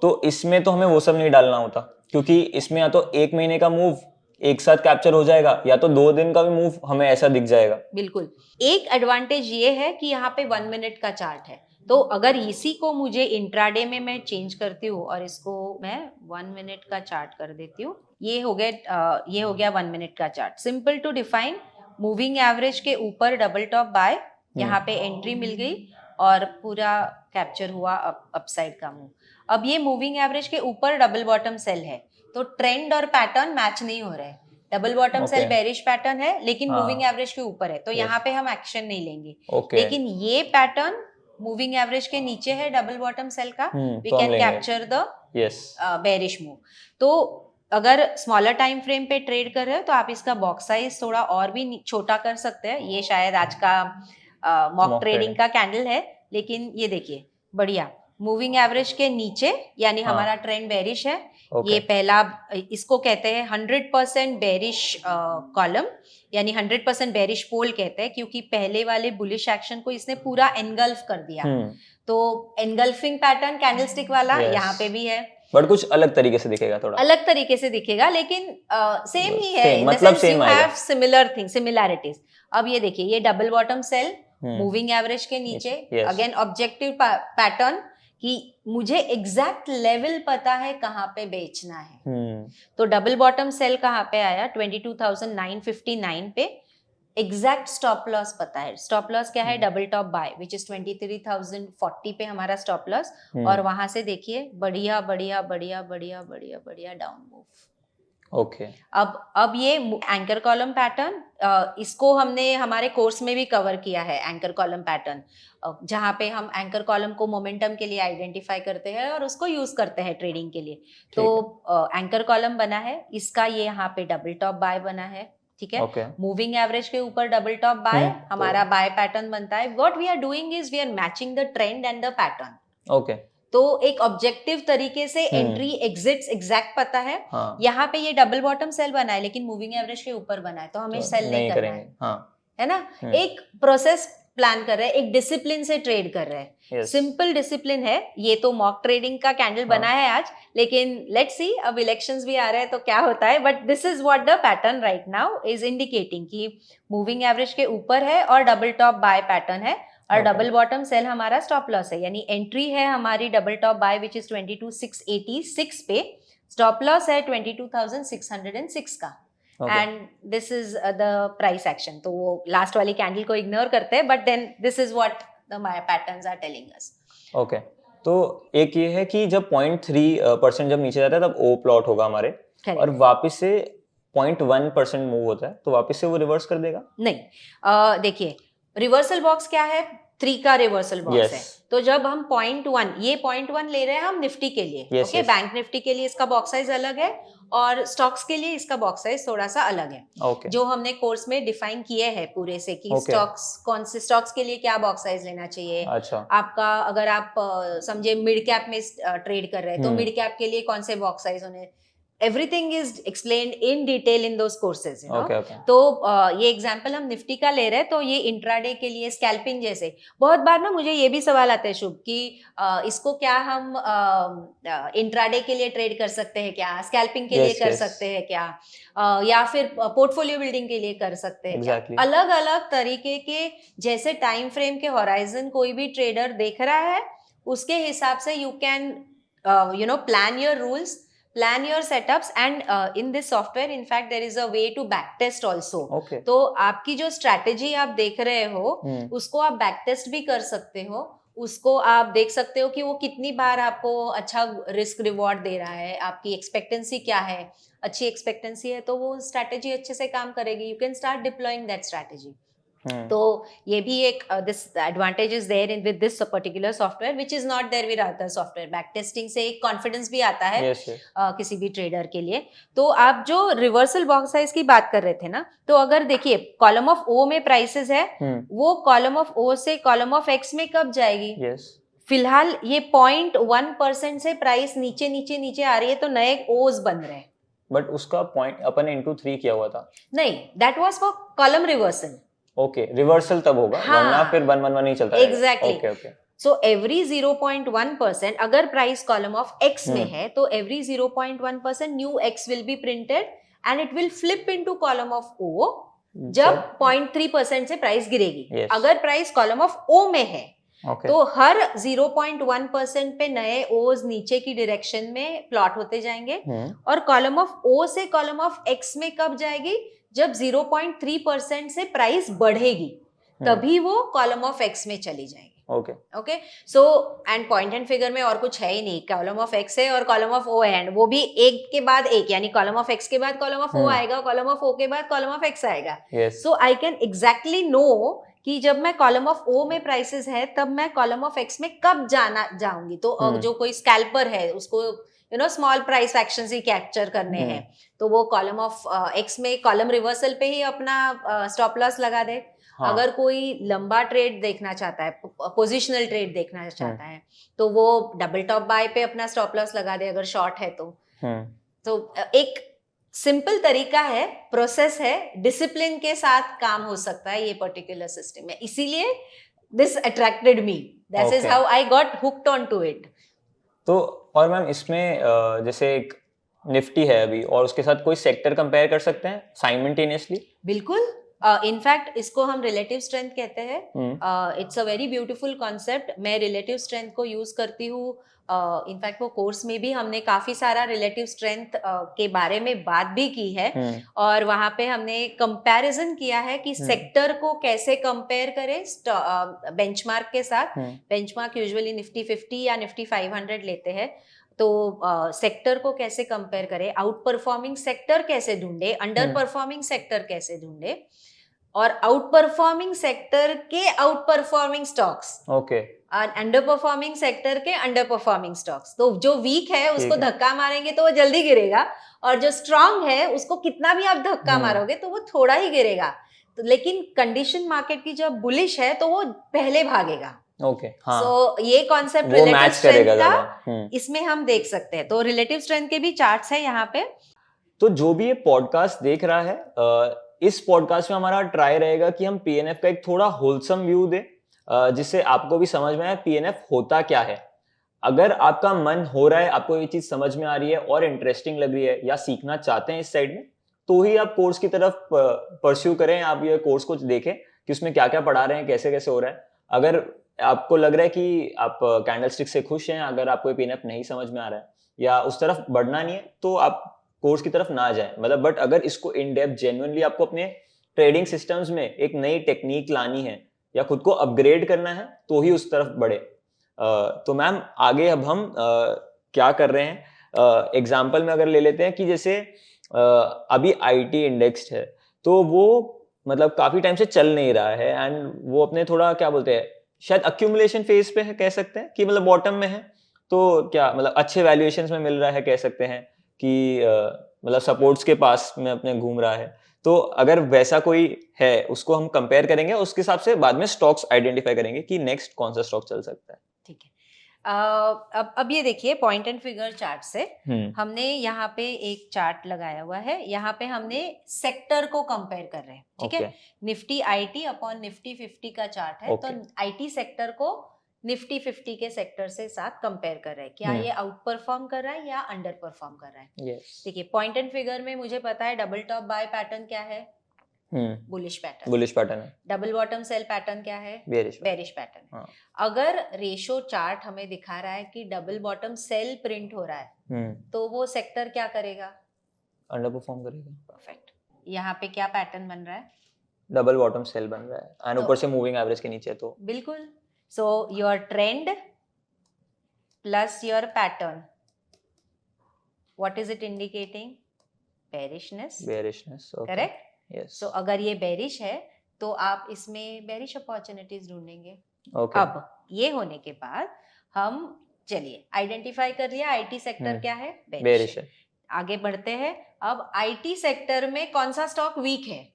तो इसमें तो हमें वो सब नहीं डालना होता। क्योंकि इसमें या तो 1 महीने का मूव एक साथ कैप्चर हो जाएगा या तो 2 दिन का भी मूव हमें ऐसा दिख जाएगा। बिल्कुल। एक एडवांटेज ये है कि यहाँ पे 1 मिनट का चार्ट है, तो अगर इसी को मुझे इंट्राडे में मैं चेंज करती हूँ और इसको मैं 1 मिनट का चार्ट कर देती हूँ, ये हो गया 1 मिनट का chart. Simple to define, moving average के ऊपर डबल टॉप बाय, यहाँ पे एंट्री मिल गई और पूरा कैप्चर हुआ अपसाइड का मूव। अब ये मूविंग एवरेज के ऊपर डबल बॉटम सेल है, तो ट्रेंड और पैटर्न मैच नहीं हो रहे। Double bottom sell bearish pattern है लेकिन मूविंग एवरेज के ऊपर है, तो यहाँ पे हम एक्शन नहीं लेंगे। लेकिन ये पैटर्न मूविंग एवरेज के नीचे है डबल बॉटम सेल का, we can capture the bearish move. तो अगर स्मॉलर टाइम फ्रेम पे ट्रेड कर रहे हो तो आप इसका बॉक्स साइज थोड़ा और भी छोटा कर सकते हैं। ये शायद आज का मॉक ट्रेडिंग का कैंडल है, लेकिन ये देखिए बढ़िया मूविंग एवरेज के नीचे, यानी हमारा ट्रेंड बेरिश है। ये पहला, इसको कहते हैं 100% बेरिश कॉलम, यानी 100% बेरिश पोल कहते हैं, क्योंकि पहले वाले बुलिश एक्शन को इसने पूरा एनगल्फ कर दिया। तो एनगल्फिंग पैटर्न कैंडलस्टिक वाला यहाँ पे भी है, बट कुछ अलग तरीके से दिखेगा, थोड़ा अलग तरीके से दिखेगा, लेकिन सेम ही है, मतलब same have similar thing, similarities. अब ये देखिए, ये double bottom sell moving average के नीचे, अगेन ऑब्जेक्टिव पैटर्न कि मुझे एग्जैक्ट लेवल पता है कहाँ पे बेचना है। तो डबल बॉटम सेल कहाँ पे आया, 22,959 पे। एग्जैक्ट स्टॉप लॉस पता है, स्टॉप लॉस क्या है, double top buy which is 23,040 पे हमारा स्टॉप लॉस। और वहां से देखिए बढ़िया बढ़िया बढ़िया बढ़िया बढ़िया बढ़िया डाउन मूव। ओके अब ये एंकर कॉलम पैटर्न, इसको हमने हमारे कोर्स में भी कवर किया है। एंकर कॉलम पैटर्न, जहाँ पे हम एंकर कॉलम को मोमेंटम के लिए आइडेंटिफाई करते हैं और उसको यूज करते हैं ट्रेडिंग के लिए। तो एंकर कॉलम बना है इसका, ये यहाँ पे डबल टॉप बाय बना है, ठीक है। मूविंग एवरेज के ऊपर डबल टॉप बाय, हमारा बाय पैटर्न बनता है। What we are doing is we are matching the trend and the pattern. Okay, तो एक ऑब्जेक्टिव तरीके से एंट्री एग्जिट्स एग्जैक्ट पता है। यहाँ पे ये डबल बॉटम सेल बना है लेकिन मूविंग एवरेज के ऊपर बना है, तो हमें सेल नहीं करना है, है ना। एक प्रोसेस प्लान कर रहे हैं, एक डिसिप्लिन से ट्रेड कर रहे हैं। सिंपल डिसिप्लिन है। ये तो मॉक ट्रेडिंग का कैंडल बना है आज, लेकिन लेट्स सी, अब इलेक्शंस भी आ रहे हैं तो क्या होता है। But this is what the pattern right now is indicating कि मूविंग एवरेज के ऊपर है और डबल टॉप बाय पैटर्न है, और डबल बॉटम सेल हमारा स्टॉप लॉस है, यानी एंट्री है हमारी double top buy which is 22,686 पे, स्टॉप लॉस है 22,606 का। And this is the price action. तो वो लास्ट वाली कैंडल को इग्नोर करते हैं, but then this is what the my patterns are telling us. Okay, तो एक ये है कि जब 0.3% जब नीचे जाता है तब ओ प्लॉट होगा हमारे, और वापस से 0.1% मूव होता है तो वापस से वो रिवर्स कर देगा? नहीं, देखिए रिवर्सल बॉक्स क्या है, 3 का रिवर्सल बॉक्स है। तो जब हम 0.1, ये 0.1 ले रहे हैं हम निफ्टी के लिए, ओके, बैंक निफ्टी के लिए इसका बॉक्स साइज अलग है और स्टॉक्स के लिए इसका बॉक्स साइज थोड़ा सा अलग है, जो हमने कोर्स में डिफाइन किए हैं पूरे से कि स्टॉक्स, कौन से स्टॉक्स के लिए क्या बॉक्स साइज लेना चाहिए। आपका अगर आप समझे मिड कैप में ट्रेड कर रहे हैं तो मिड कैप के लिए कौन से बॉक्स साइज होने, everything is explained in detail in those courses, you know? तो ये एग्जांपल हम निफ्टी का ले रहे हैं, तो ये इंट्राडे के लिए स्कैल्पिंग जैसे। बहुत बार ना मुझे ये भी सवाल आते हैं शुभ कि इसको क्या हम इंट्राडे के लिए ट्रेड कर सकते हैं क्या, स्कैल्पिंग के लिए कर सकते हैं क्या, या फिर पोर्टफोलियो बिल्डिंग के लिए कर सकते हैं क्या। अलग अलग तरीके के, जैसे टाइम फ्रेम के होराइजन कोई भी ट्रेडर देख रहा है उसके हिसाब से you can plan your rules, plan your setups, and in this software in fact there is a way to back test also. तो आपकी जो स्ट्रैटेजी आप देख रहे हो उसको आप बैक टेस्ट भी कर सकते हो, उसको आप देख सकते हो कि वो कितनी बार आपको अच्छा रिस्क रिवॉर्ड दे रहा है, आपकी एक्सपेक्टेंसी क्या है। अच्छी एक्सपेक्टेंसी है तो वो स्ट्रैटेजी अच्छे से काम करेगी, you can start deploying that strategy. तो ये भी एक this advantage is there in with this particular software which is not there with other software. Back testing से एक कॉन्फिडेंस भी आता है किसी भी ट्रेडर के लिए। तो आप जो रिवर्सल बॉक्स साइज की बात कर रहे थे ना, तो अगर देखिए कॉलम ऑफ ओ में प्राइसेस है, वो कॉलम ऑफ ओ से कॉलम ऑफ एक्स में कब जाएगी? फिलहाल ये 0.1% से प्राइस नीचे नीचे नीचे आ रही है, तो नए ओज बन रहे हैं। बट उसका पॉइंट अपन इनटू 3 किया हुआ था। नहीं, that was for column reversal. Okay, reversal तब होगा, वरना फिर 111 नहीं चलता है। एग्जैक्टली। सो एवरी 0.1% अगर प्राइस कॉलम ऑफ एक्स में है तो every 0.1% new X will be printed and it will flip into column of O जब 0.3% से प्राइस गिरेगी. Yes. अगर प्राइस कॉलम ऑफ ओ में है Okay. तो हर 0.1% पे नए ओज नीचे की डायरेक्शन में प्लॉट होते जाएंगे और कॉलम ऑफ ओ से कॉलम ऑफ एक्स में कब जाएगी, जब 0.3% से प्राइस बढ़ेगी तभी वो कॉलम ऑफ एक्स में चली जाएगी. Okay so and point and figure में और कुछ है ही नहीं, कॉलम ऑफ एक्स है और कॉलम ऑफ ओ है एंड वो भी एक के बाद एक, यानी कॉलम ऑफ एक्स के बाद कॉलम ऑफ ओ आएगा, कॉलम ऑफ ओ के बाद कॉलम ऑफ एक्स आएगा. सो आई कैन एग्जैक्टली नो कि जब मैं कॉलम ऑफ ओ में प्राइसेस है तब मैं कॉलम ऑफ एक्स में कब जाऊंगी. तो जो कोई स्कैल्पर है उसको स्मॉल प्राइस एक्शंस ही कैप्चर करने हैं तो वो कॉलम ऑफ एक्स में कॉलम रिवर्सल पे ही अपना स्टॉप लॉस लगा दे. हाँ. अगर कोई लंबा ट्रेड देखना चाहता है, पोजिशनल ट्रेड देखना चाहता है तो वो डबल टॉप बाय पे अपना स्टॉप लॉस लगा दे अगर शॉर्ट है तो एक सिंपल तरीका है, प्रोसेस है, डिसिप्लिन के साथ काम हो सकता है ये पर्टिकुलर सिस्टम में. इसीलिए this attracted me, that is how I got hooked on to it. तो और मैम इसमें जैसे एक निफ्टी है अभी और उसके साथ कोई सेक्टर कंपेयर कर सकते हैं साइमल्टेनियसली? बिल्कुल. इनफैक्ट इसको हम रिलेटिव स्ट्रेंथ कहते हैं. It's a very beautiful concept. मैं रिलेटिव स्ट्रेंथ को यूज करती हूँ. इनफैक्ट वो कोर्स में भी हमने काफी सारा रिलेटिव स्ट्रेंथ के बारे में बात भी की है और वहां पे हमने कंपैरिजन किया है कि सेक्टर को कैसे कंपेयर करें बेंचमार्क के साथ. बेंचमार्क यूजुअली निफ्टी 50 या निफ्टी 500 लेते हैं. तो सेक्टर को कैसे कंपेयर करें, आउट परफॉर्मिंग सेक्टर कैसे ढूंढे, अंडर परफॉर्मिंग सेक्टर कैसे ढूंढे और आउट परफॉर्मिंग सेक्टर के out performing stocks, under performing sector के अंडर परफॉर्मिंग स्टॉक्स. तो जो वीक है उसको धक्का मारेंगे तो वो जल्दी गिरेगा और जो स्ट्रांग है उसको कितना भी आप धक्का मारोगे तो वो थोड़ा ही गिरेगा. तो लेकिन कंडीशन मार्केट की जब बुलिश है तो वो पहले भागेगा. सो ये कॉन्सेप्ट रिलेटिव स्ट्रेंथ का इसमें हम देख सकते हैं. तो रिलेटिव स्ट्रेंथ के भी चार्ट्स है यहाँ पे. तो जो भी ये पॉडकास्ट देख रहा है, इस पॉडकास्ट में हमारा ट्राई रहेगा कि हम पीएनएफ का एक थोड़ा होलसम व्यू दे, जिससे आपको भी समझ में आए पीएनएफ होता क्या है. अगर आपका मन हो रहा है, आपको ये चीज समझ में आ रही है और इंटरेस्टिंग लग रही है या सीखना चाहते हैं इस साइड में, तो ही आप कोर्स की तरफ परस्यू करें. आप ये कोर्स को देखें कि उसमें क्या क्या पढ़ा रहे हैं, कैसे कैसे हो रहा है. अगर आपको लग रहा है कि आप कैंडलस्टिक से खुश हैं, अगर आपको पीएनएफ नहीं समझ में आ रहा है या उस तरफ बढ़ना नहीं है, तो आप कोर्स की तरफ ना जाएं. मतलब बट अगर इसको इन डेप्थ जेन्युइनली आपको अपने ट्रेडिंग सिस्टम्स में एक नई टेक्निक लानी है या खुद को अपग्रेड करना है तो ही उस तरफ बढ़े. तो मैम आगे अब हम क्या कर रहे हैं, एग्जाम्पल में अगर ले लेते हैं कि जैसे अभी आईटी इंडेक्स्ड है तो वो मतलब काफी टाइम से चल नहीं रहा है एंड वो अपने थोड़ा क्या बोलते हैं शायद अक्यूमुलेशन फेज पे है, कह सकते हैं कि मतलब बॉटम में है. तो क्या मतलब अच्छे वैल्यूएशंस में मिल रहा है, कह सकते हैं कि मतलब सपोर्ट्स के पास में अपने घूम रहा है. तो अगर वैसा कोई है उसको हम कंपेयर करेंगे, उसके हिसाब से बाद में स्टॉक्स आइडेंटिफाई करेंगे कि नेक्स्ट कौन सा स्टॉक चल सकता है. ठीक है. अब ये देखिए पॉइंट एंड फिगर चार्ट से हमने यहाँ पे एक चार्ट लगाया हुआ है. यहाँ पे हमने सेक्टर को कंपेयर कर रहे हैं. ठीक है. निफ्टी आईटी अपॉन निफ्टी 50 का चार्ट है. तो आईटी सेक्टर को निफ्टी 50 के सेक्टर से साथ कंपेयर कर रहे हैं. क्या ये आउट परफॉर्म कर रहा है या अंडर परफॉर्म कर रहा है. देखिए पॉइंट एंड फिगर में मुझे पता है डबल टॉप बाय पैटर्न क्या है, बुलिश पैटर्न है. डबल बॉटम सेल पैटर्न क्या है, बेरिश पैटर्न है. अगर रेशो चार्ट हमें दिखा रहा है कि डबल बॉटम सेल प्रिंट हो रहा है तो वो सेक्टर क्या करेगा, अंडर परफॉर्म करेगा. परफेक्ट. यहाँ पे क्या पैटर्न बन रहा है, डबल बॉटम सेल बन रहा है एंड ऊपर से मूविंग एवरेज के नीचे. तो बिल्कुल. So your trend plus your pattern, what is it indicating? Bearishness. Okay. Correct? Yes. So अगर ये bearish है तो आप इसमें bearish opportunities ढूंढेंगे. Okay. अब ये होने के बाद हम चलिए आइडेंटिफाई कर लिया आईटी सेक्टर क्या है, bearish है. आगे बढ़ते हैं. अब आईटी सेक्टर में कौन सा स्टॉक वीक है.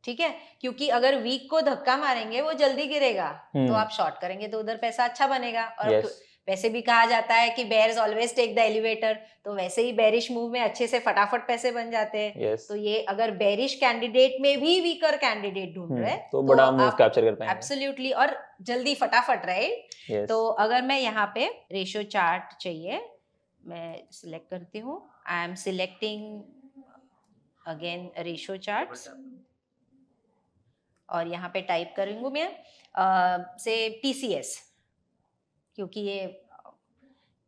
ठीक है, क्योंकि अगर वीक को धक्का मारेंगे वो जल्दी गिरेगा तो आप शॉर्ट करेंगे तो उधर पैसा अच्छा बनेगा और वैसे भी कहा जाता है कि bears always take the elevator, तो वैसे ही बेरिश मूव में अच्छे से फटाफट पैसे बन जाते हैं। यस, तो ये अगर बेरिश कैंडिडेट में भी वीकर कैंडिडेट ढूंढ रहे हैं तो बड़ा मूव आप कैप्चर कर पाएंगे। एब्सोल्युटली, और जल्दी फटाफट, राइट। यस, तो अगर मैं यहाँ पे रेशियो चार्ट चाहिए, मैं सिलेक्ट करती हूँ, I am selecting again ratio charts, और यहाँ पे टाइप करूँगी मैं से TCS, क्योंकि ये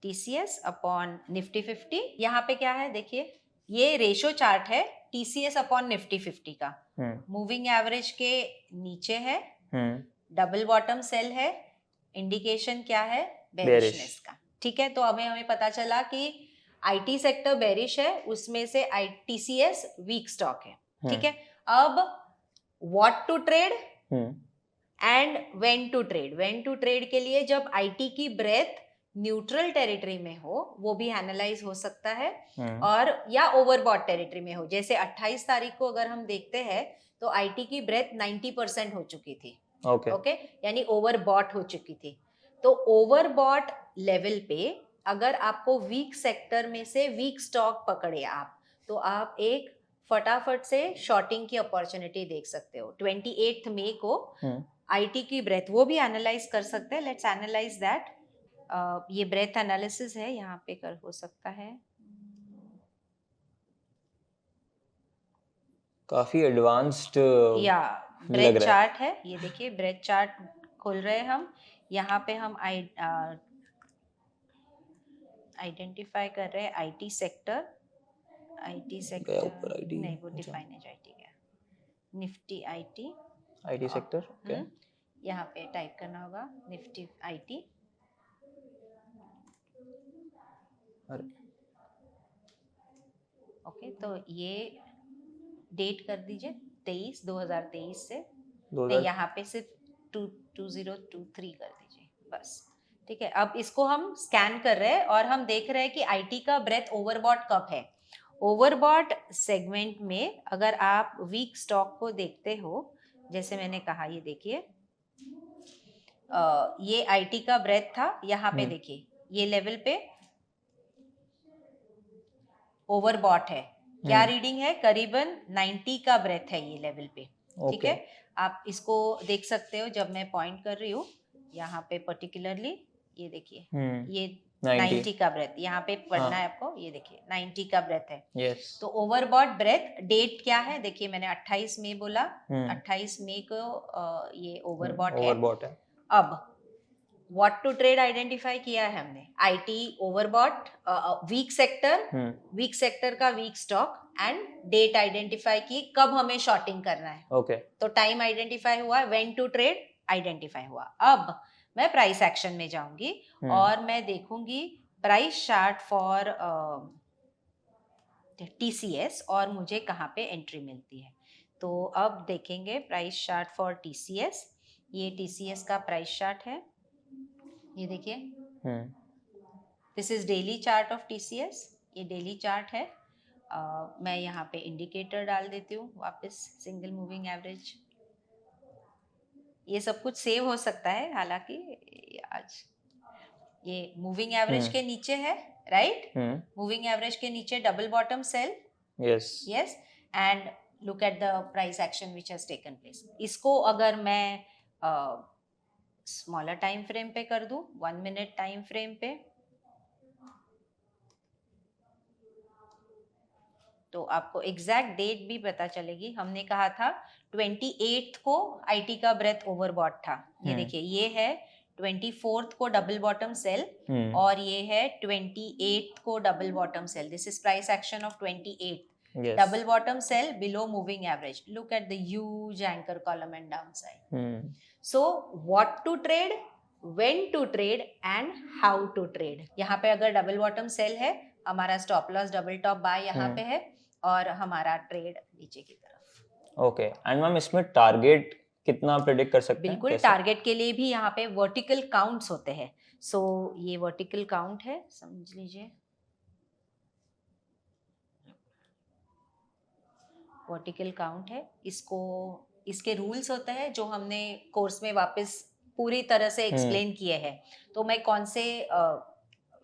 TCS अपॉन निफ्टी 50, यहाँ पे क्या है देखिए, ये रेशियो चार्ट है TCS अपॉन निफ्टी 50 का, मूविंग एवरेज के नीचे है, डबल बॉटम सेल है, इंडिकेशन क्या है, बेरिशनेस का। ठीक है, तो हमें पता चला कि IT सेक्टर बेरिश है, उसमें से TCS वीक स्टॉक है। ठीक है, अब what to trade and when to trade. When to trade के लिए जब IT की ब्रेथ न्यूट्रल टेरिटरी में हो, वो भी एनालाइज हो सकता है, और या ओवरबॉट टेरिटरी में हो। जैसे 28 तारीख को अगर हम देखते हैं तो IT की ब्रेथ 90% हो चुकी थी, ओके, यानी ओवरबॉट हो चुकी थी। तो ओवरबॉट लेवल पे अगर आपको वीक सेक्टर में से वीक स्टॉक पकड़े आप, तो आप एक फटाफट से शॉर्टिंग की अपॉर्चुनिटी देख सकते हो। 28 मई को IT की ब्रेथ, वो भी एनालाइज कर सकते हैं। Let's analyse that. ये ब्रेथ एनालिसिस है, यहाँ पे कर हो सकता है। काफी एडवांस्ड या लग ब्रेथ रहा है। चार्ट है, ये देखिए ब्रेथ चार्ट खोल रहे हैं हम, यहाँ पे हम आइडेंटिफाई कर रहे हैं IT सेक्टर। IT सेक्टर ऊपर IT, नहीं, वो अच्छा, डिफाइन है IT का, निफ्टी IT सेक्टर, ओके, यहाँ पे टाइप करना होगा निफ्टी IT। ओके, तो ये डेट कर दीजिए 2023 से, नहीं यहाँ पे सिर्फ 2023 कर दीजिए बस। ठीक है, अब इसको हम स्कैन कर रहे हैं और हम देख रहे हैं कि IT का ब्रेथ ओवरबॉट कब है। ओवरबॉट सेगमेंट में अगर आप वीक स्टॉक को देखते हो, जैसे मैंने कहा, ये देखिए ये IT का ब्रेथ था, यहाँ पे देखिए ये लेवल पे ओवरबॉट है। क्या रीडिंग है, करीबन 90 का ब्रेथ है ये लेवल पे। ठीक है, आप इसको देख सकते हो जब मैं पॉइंट कर रही हूँ यहाँ पे पर्टिकुलरली, ये देखिए ये 90 का ब्रेथ यहाँ पे पढ़ना है आपको, ये देखिए 90 का ब्रेथ है। यस, तो ओवरबॉट ब्रेथ डेट क्या है, देखिए मैंने 28 मई बोला, 28 मई को ये ओवरबॉट है। अब व्हाट टू ट्रेड आइडेंटिफाई किया है हमने, IT ओवरबॉट, वीक सेक्टर का weak stock, and date identify की कब हमें शॉर्टिंग करना है। ओके, तो टाइम आइडेंटिफाई हुआ, व्हेन टू ट्रेड आइडेंटिफाई हुआ। अब मैं प्राइस एक्शन में जाऊंगी और मैं देखूंगी प्राइस चार्ट फॉर TCS और मुझे कहाँ पे एंट्री मिलती है। तो अब देखेंगे प्राइस चार्ट फॉर TCS। ये TCS का प्राइस चार्ट है, ये देखिए, this is daily chart of TCS, ये डेली चार्ट है। मैं यहाँ पे इंडिकेटर डाल देती हूँ वापस, सिंगल मूविंग एवरेज। ये सब कुछ सेव हो सकता है, हालांकि आज ये मूविंग एवरेज के नीचे है, राइट। मूविंग एवरेज के नीचे double bottom sell, yes, and look at the price action which has taken place. इसको अगर मैं स्मॉलर टाइम फ्रेम पे कर दूं, 1 मिनट टाइम फ्रेम पे, तो आपको एग्जैक्ट डेट भी पता चलेगी। हमने कहा था 28 को IT का ब्रेथ ओवरबॉट था, ये देखिए ये है 24th को डबल बॉटम सेल, और ये है 28th को double bottom sell. This is price action of 28, double bottom sell below moving average. Look at the huge anchor column and down side. So what to trade, when to trade and how to trade. यहाँ पे अगर double bottom sell है, हमारा stop loss double top buy यहाँ पे है, और हमारा ट्रेड नीचे की तरफ। ओके, एंड मैम इसमें टारगेट कितना प्रेडिक्ट कर सकते हैं? बिल्कुल, टारगेट के लिए भी यहाँ पे वर्टिकल काउंट्स होते हैं। सो ये वर्टिकल काउंट है, समझ लीजिए, वर्टिकल काउंट है। इसको, इसके रूल्स होते हैं जो हमने कोर्स में वापस पूरी तरह से एक्सप्लेन किए हैं। तो मैं कौन से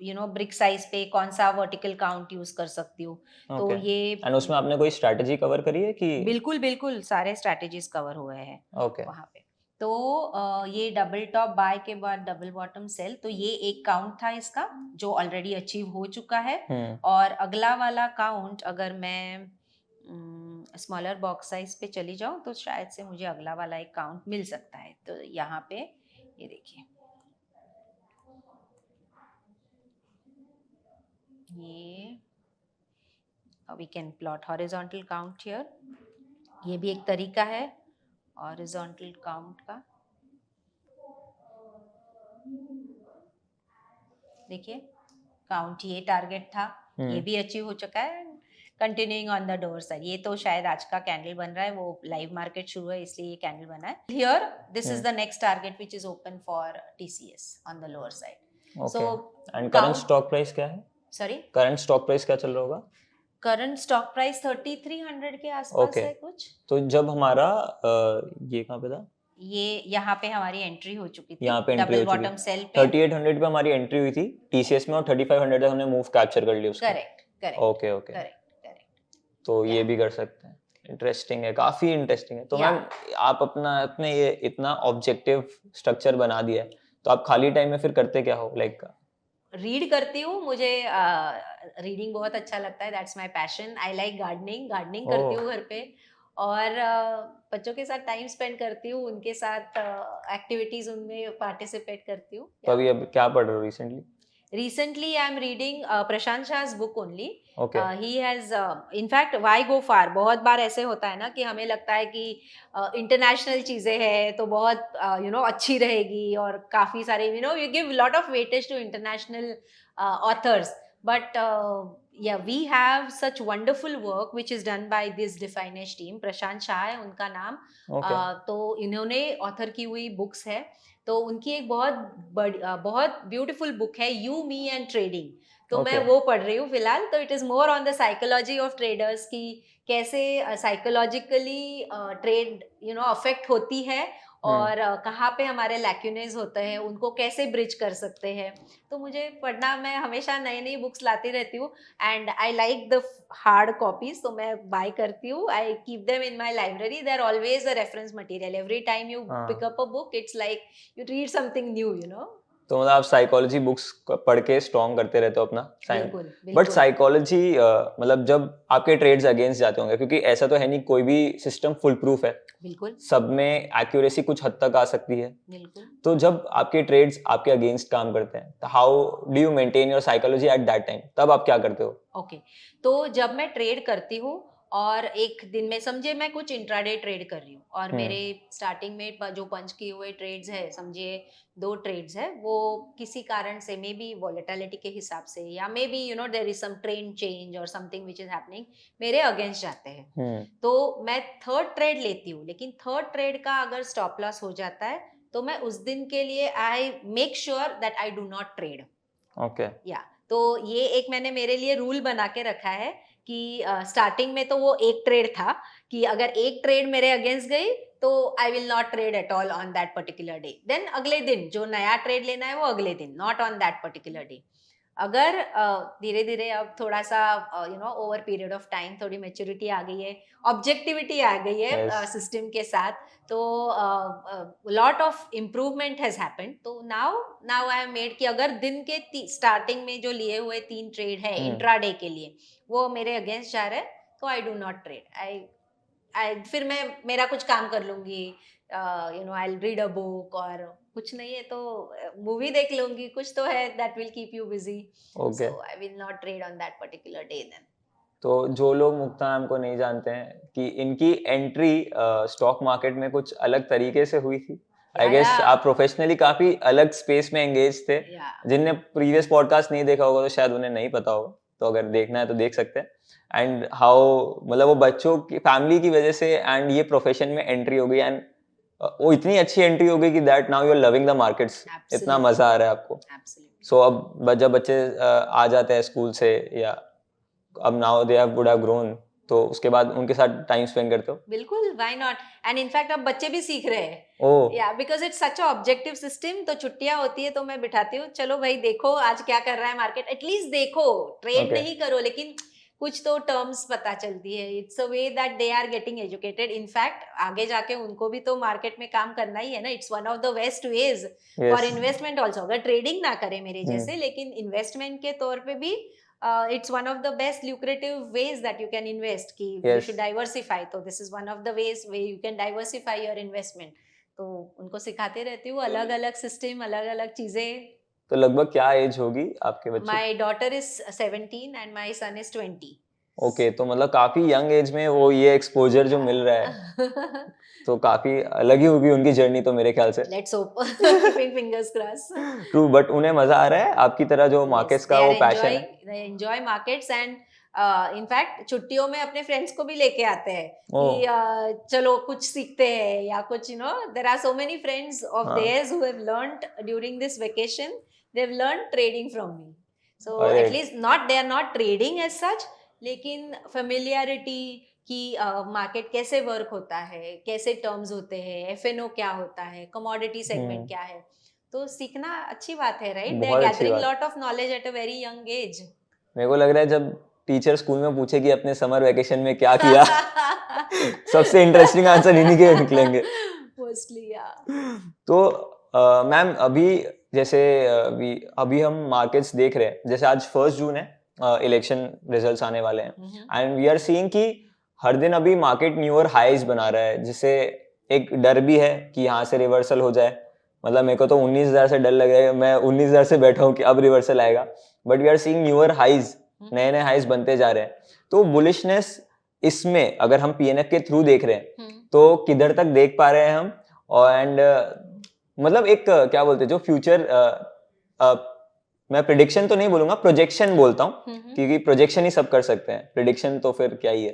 ब्रिक साइज पे कौन सा वर्टिकल काउंट यूज कर सकती हूँ। तो ओके। ये एंड उसमें आपने कोई स्ट्रैटेजी कवर करी है कि? बिल्कुल बिल्कुल सारे स्ट्रैटेजीज कवर हुए हैं ओके। वहाँ पे। तो ये डबल टॉप बाय के बाद डबल बॉटम सेल, तो ये एक काउंट था इसका जो ऑलरेडी अचीव हो चुका है। और अगला वाला काउंट अगर मैं स्मॉलर बॉक्स साइज पे चली जाऊँ तो शायद से मुझे अगला वाला एक काउंट मिल सकता है। तो यहाँ पे ये देखिए, ये we can plot horizontal count here. ये भी एक तरीका है हॉरिजॉन्टल काउंट का। देखिए काउंट, ये टारगेट था, ये भी अचीव हो चुका है। Continuing on the door side, ये तो शायद आज का कैंडल बन रहा है, वो लाइव मार्केट शुरू है इसलिए ये कैंडल बना है। Here this is the next target which is open for TCS on the lower side. So and current stock price क्या है? सॉरी, करंट स्टॉक प्राइस क्या चल रहा होगा? करंट स्टॉक प्राइस 3300 के आसपास है कुछ। तो जब हमारा ये कहाँ पे था? ये यहाँ पे हमारी एंट्री हो चुकी थी, यहाँ पे एंट्री डबल हो चुकी बॉटम सेल पे 3800 पे हमारी एंट्री हुई थी टीसीएस में और 3500 तक हमने मूव कैप्चर कर लिया उसका। Correct correct okay okay, correct. तो ये भी कर सकते हैं। इंटरेस्टिंग है, काफी इंटरेस्टिंग है। तो मैम आप अपने ये इतना ऑब्जेक्टिव स्ट्रक्चर बना दिया है, तो आप खाली टाइम में फिर करते क्या हो? लाइक रीड करती हूँ, मुझे रीडिंग बहुत अच्छा लगता है, that's my passion. I like gardening करती हूँ घर पे, और बच्चों के साथ टाइम स्पेंड करती हूँ, उनके साथ एक्टिविटीज उनमें पार्टिसिपेट करती हूँ। तो अभी अब क्या पढ़ रहे हो recently? Recently, I am reading Prashant Shah's book only. Okay. He has, in fact, why go far? बहुत बार ऐसे होता है ना कि हमें लगता है कि इंटरनेशनल चीज़ें हैं तो बहुत अच्छी रहेगी, और काफ़ी सारे you give lot of weightage to international authors, but yeah, we have such wonderful work which is done by this Definish team. प्रशांत शाह है उनका नाम। तो इन्होंने ऑथर की हुई बुक्स है, तो उनकी एक बहुत ब्यूटीफुल बुक है यू मी एंड ट्रेडिंग, तो मैं वो पढ़ रही हूँ फिलहाल। तो it is more on the psychology of traders की कैसे साइकोलॉजिकली ट्रेड अफेक्ट होती है, और कहाँ पे हमारे लैक्यूनेज होते हैं, उनको कैसे ब्रिज कर सकते हैं। तो मुझे पढ़ना, मैं हमेशा नई नई बुक्स लाती रहती हूँ, and I like the hard copies, तो मैं बाय करती हूँ। I keep them in my library, they are always a reference material. Every time you pick up a book, it's like you read something new, तो मतलब आप psychology books पढ़ के strong करते रहते हो अपना साइंस। बट साइकोलॉजी मतलब जब आपके ट्रेड्स अगेंस्ट जाते होंगे, क्योंकि ऐसा तो है नहीं कोई भी सिस्टम फुल प्रूफ है, बिल्कुल सब में एक्यूरेसी कुछ हद तक आ सकती है। बिल्कुल। तो जब आपके ट्रेड्स आपके अगेंस्ट काम करते हैं, तो how do you maintain your psychology at that time? तब आप क्या करते हो? ओके, तो जब मैं ट्रेड करती हूँ और एक दिन में समझिए मैं कुछ इंट्राडे ट्रेड कर रही हूँ, और मेरे स्टार्टिंग में जो पंच किए हुए ट्रेड्स है, समझिए 2 ट्रेड्स है, वो किसी कारण से मे बी वॉलेटिलिटी के हिसाब से, या may be there is some trend change और समथिंग व्हिच इज हैपनिंग, मेरे अगेंस्ट जाते हैं। तो मैं थर्ड ट्रेड लेती हूँ, लेकिन थर्ड ट्रेड का अगर स्टॉप लॉस हो जाता है तो मैं उस दिन के लिए I make sure that I do not trade. Okay, या तो ये एक मैंने मेरे लिए रूल बना के रखा है कि स्टार्टिंग में तो वो एक ट्रेड था कि अगर एक ट्रेड मेरे अगेंस्ट गई तो I will not trade at all on that particular day. Then अगले दिन जो नया ट्रेड लेना है वो अगले दिन, not on that particular day. अगर धीरे धीरे अब थोड़ा सा ओवर पीरियड ऑफ टाइम थोड़ी मेच्योरिटी आ गई है, ऑब्जेक्टिविटी आ गई है सिस्टम के साथ, तो lot of improvement has happened. तो नाउ आई हैव मेड कि अगर दिन के स्टार्टिंग में जो लिए हुए 3 ट्रेड है इंट्राडे के लिए वो मेरे अगेंस्ट जा रहे हैं, तो आई डू नॉट ट्रेड। फिर मैं मेरा कुछ काम कर लूंगी, आई रीड अ बुक, और कुछ नहीं है तो मूवी देख लूंगी, कुछ तो है that will keep you busy. Okay, so I will not trade on that particular day then. तो जो लोग मुक्ता मैम को नहीं जानते हैं कि इनकी एंट्री स्टॉक मार्केट में कुछ अलग तरीके से हुई थी। आई गेस आप प्रोफेशनली काफी अलग स्पेस में एंगेज थे। जिनने प्रीवियस पॉडकास्ट नहीं देखा होगा तो शायद उन्हें नहीं पता होगा, तो अगर देखना है तो देख सकते हैं। एंड हाउ मतलब वो बच्चों की फैमिली की वजह से एंड ये प्रोफेशन में एंट्री हो गई, एंड वो इतनी अच्छी एंट्री हो गई कि that now you are loving the markets, इतना मजा आ रहा है आपको। सो अब जब बच्चे आ जाते हैं स्कूल से, या अब now they would have grown, तो उसके बाद उनके साथ टाइम स्पेंड करते हो? बिल्कुल, व्हाई नॉट। एंड इनफैक्ट अब बच्चे भी सीख रहे हैं, ओह, या because it's such a objective system. तो छुट्टियां होती है तो मैं बिठाती हूँ, चलो भाई देखो आज क्या कर रहा है मार्केट, एटलीस्ट देखो, ट्रेड Okay. नहीं करो लेकिन कुछ तो टर्म्स पता चलती है। It's a way that they are getting educated. In fact आगे जाके उनको भी तो मार्केट में काम करना ही है ना। It's one of the best ways for yes. Investment also. अगर ट्रेडिंग ना करे मेरे हम्म, जैसे, लेकिन इन्वेस्टमेंट के तौर पे भी it's one of the best lucrative ways that you can invest कि you yes. should diversify। तो this is one of the ways where you can diversify your investment। तो उनको सिखाते रहती हूँ अलग अलग सिस्टम, अलग अलग चीजें। तो लगभग क्या एज होगी आपके बच्चे? My daughter is 17 and my son is 20। Okay, तो मतलब काफी यंग एज में वो ये एक्सपोजर जो मिल रहा है तो काफी अलग ही होगी उनकी जर्नी तो मेरे ख्याल से। Let's hope, keeping fingers crossed। True, but उन्हें मजा आ रहा है आपकी तरह जो Yes, मार्केट्स they का वो are पैशन है? enjoying, they enjoy markets and in fact छुट्टियों में अपने फ्रेंड्स को भी लेके आते हैं ओह, कि चलो कुछ सीखते हैं या कुछ, there are so many friends of हाँ, there's who have learned during this vacation, they have learn trading from me. So अरे at least not, they are not trading as such, लेकिन फेमिलियरिटी कि मार्केट कैसे वर्क होता है, कैसे terms होते हैं, एफएनओ क्या होता है, कमोडिटी सेगमेंट क्या है, तो सीखना अच्छी बात है, राइट? दे आर बहुत अच्छी गैदरिंग बात। Lot of knowledge at a very young age. मेरे को लग रहा है जब टीचर स्कूल में पूछे कि अपने समर वेकेशन में क्या किया सबसे इंटरेस्टिंग आंसर इन्हीं के निकलेंगे। मोस्टली या। तो मैम अभी जैसे अभी अभी हम मार्केट्स देख रहे हैं, जैसे आज 1 जून है, इलेक्शन रिजल्ट्स आने वाले हैं एंड वी आर सीइंग कि हर दिन अभी मार्केट न्यूअर हाईज बना रहा है, जिससे एक डर भी है कि यहाँ से रिवर्सल हो जाए। मतलब मेरे को तो 19,000 से डर लग रहा है, मैं 19,000 से बैठा हूँ कि अब रिवर्सल आएगा, but we are seeing newer highs, नए नए हाईज बनते जा रहे हैं। तो बुलिशनेस इसमें अगर हम पीएनएफ के थ्रू देख रहे हैं तो किधर तक देख पा रहे हैं हम? और एंड मतलब एक क्या बोलते हैं जो फ्यूचर, मैं प्रिडिक्शन तो नहीं बोलूंगा, प्रोजेक्शन बोलता हूँ, क्योंकि प्रोजेक्शन ही सब कर सकते हैं, प्रिडिक्शन तो फिर क्या ही है।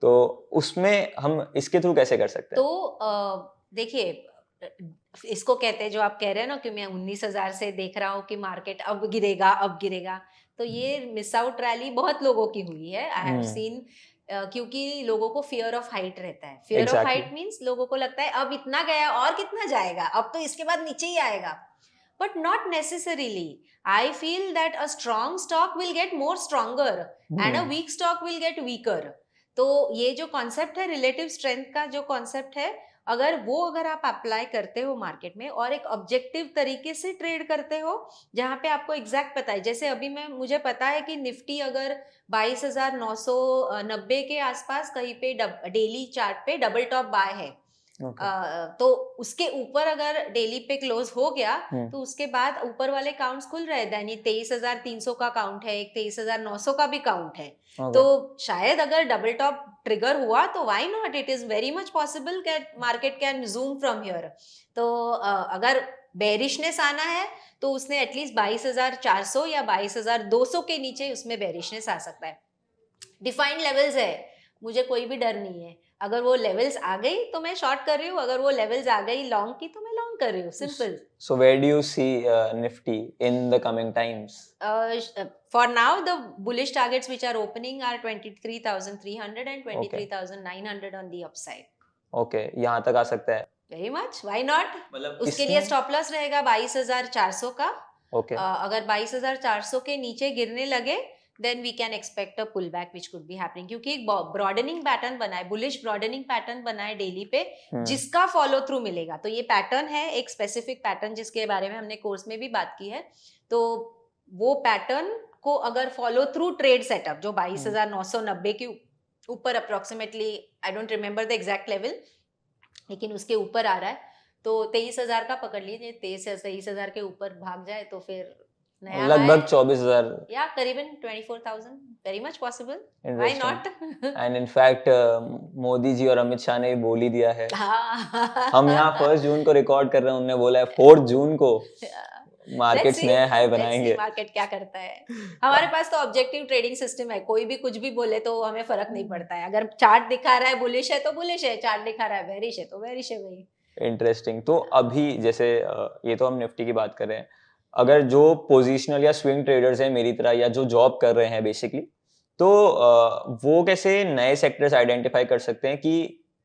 तो उसमें हम इसके थ्रू कैसे कर सकते हैं? तो देखिए, इसको कहते हैं जो आप कह रहे हैं ना कि मैं 19,000 से देख रहा हूँ कि मार्केट अब गिरेगा अब गिरेगा, तो ये मिस आउट रैली बहुत लोगों की हुई है। आई हैव सीन, क्योंकि लोगों को फियर ऑफ हाइट रहता है। फियर ऑफ हाइट मीन्स लोगों को लगता है अब इतना गया और कितना जाएगा, अब तो इसके बाद नीचे ही आएगा, but not necessarily. I feel that a strong stock will get more stronger and a weak stock will get weaker. तो ये जो कॉन्सेप्ट है रिलेटिव स्ट्रेंथ का, जो कॉन्सेप्ट है, अगर आप अप्लाई करते हो मार्केट में और एक ऑब्जेक्टिव तरीके से ट्रेड करते हो, जहाँ पे आपको एग्जैक्ट पता है, जैसे अभी मुझे पता है कि निफ्टी अगर 22,990 के आसपास कहीं पे डेली चार्ट पे डबल टॉप बाय है, तो उसके ऊपर अगर डेली पे क्लोज हो गया तो उसके बाद ऊपर वाले काउंट्स खुल रहे हैं। यानी 23,300 का काउंट है, एक 23,900 का भी काउंट है। तो शायद अगर डबल टॉप ट्रिगर हुआ तो why not, it is very much possible that market can zoom from here. तो अगर बेरिशनेस आना है तो उसने एटलीस्ट 22,400 या 22,200 के नीचे उसमें बेरिशनेस आ सकता है। डिफाइंड लेवल्स है, मुझे कोई भी डर नहीं है। अगर वो लेवल्स आ गई तो मैं शॉर्ट कर रही हूँ, अगर वो लेवल्स आ गई लॉन्ग की तो मैं लॉन्ग कर रही हूँ, simple. So where do you see Nifty in the coming times? For now the bullish targets which are opening are 23,300 and 23,900 on the upside. Okay, यहाँ तक आ सकता है? Very much, why not? मतलब उसके लिए स्टॉप लॉस रहेगा 22,400 का। Okay. अगर 22,400 के नीचे गिरने लगे then we can expect a pullback which could be happening, क्योंकि एक ब्रॉडनिंग पैटर्न बना है, बुलिश ब्रॉडनिंग पैटर्न बना है डेली पे, जिसका फॉलो थ्रू मिलेगा। तो ये पैटर्न है एक स्पेसिफिक पैटर्न जिसके बारे में हमने कोर्स में भी बात की है। तो वो पैटर्न को अगर फॉलो थ्रू ट्रेड सेटअप जो 22,990 के ऊपर approximately, I don't remember the exact level, लेकिन उसके ऊपर आ रहा है, तो 23,000 का पकड़ लीजिए। 23,000 के ऊपर भाग जाए तो फिर लगभग 24,000 या करीबन 24,000, very much possible, why not. And in fact Modi ji और अमित शाह ने बोल ही दिया है, हम यहाँ 1 जून को रिकॉर्ड कर रहे हैं, उन्होंने बोला है 4 जून को मार्केट्स नए हाई बनाएंगे। मार्केट क्या करता है, हमारे पास तो ऑब्जेक्टिव ट्रेडिंग सिस्टम है, कोई भी कुछ भी बोले तो हमें फर्क नहीं पड़ता है। अगर चार्ट दिखा रहा है बुलिश है तो बुलिश है, चार्ट दिखा रहा है बेरिश है तो बेरिश है। भाई इंटरेस्टिंग। तो अभी जैसे ये तो हम निफ्टी की बात कर रहे हैं, अगर जो पोजिशनल या स्विंग ट्रेडर्स हैं मेरी तरह या जो जॉब कर रहे हैं बेसिकली, तो वो कैसे नए सेक्टर्स आइडेंटिफाई कर सकते हैं कि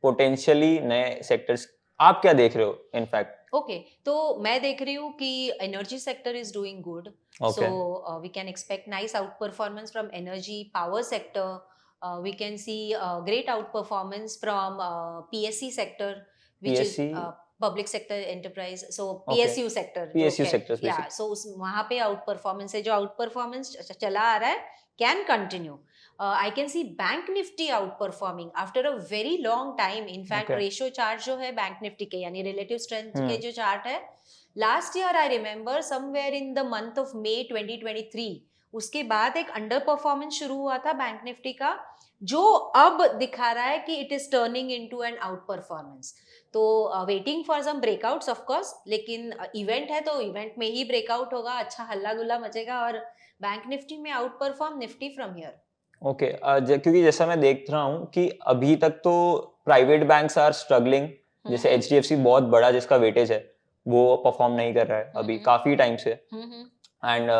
पोटेंशियली नए सेक्टर्स, आप क्या देख रहे हो इनफैक्ट? ओके, तो मैं देख रही हूँ कि energy sector is doing good, so okay, we can expect nice outperformance from energy power sector. We can see great outperformance from PSC sector, which is PSC, public sector enterprise. So okay, PSU sector जो PSU है, sectors या basic, सो उस वहाँ पे out performance है, जो out performance चला आ रहा है can continue. I can see bank Nifty out performing after a very long time. In fact okay, ratio chart जो है बैंक निफ्टी के, यानी रिलेटिव स्ट्रेंथ के हम्म, जो चार्ट है, last year I remember somewhere in the month of May 2023, उसके बाद एक अंडर परफॉर्मेंस शुरू हुआ था बैंक निफ्टी का, जो अब दिखा रहा है कि it is turning into an outperformance. तो waiting for some breakouts of course, लेकिन इवेंट है तो इवेंट में ही ब्रेकआउट होगा, अच्छा हल्ला गुल्ला मचेगा और बैंक निफ्टी में out perform Nifty from here. Okay. क्योंकि जैसा मैं देख रहा हूँ कि अभी तक तो प्राइवेट बैंक्स आर स्ट्रगलिंग, जैसे एचडीएफसी बहुत बड़ा जिसका वेटेज है वो परफॉर्म नहीं कर रहा है अभी काफी टाइम से, एंड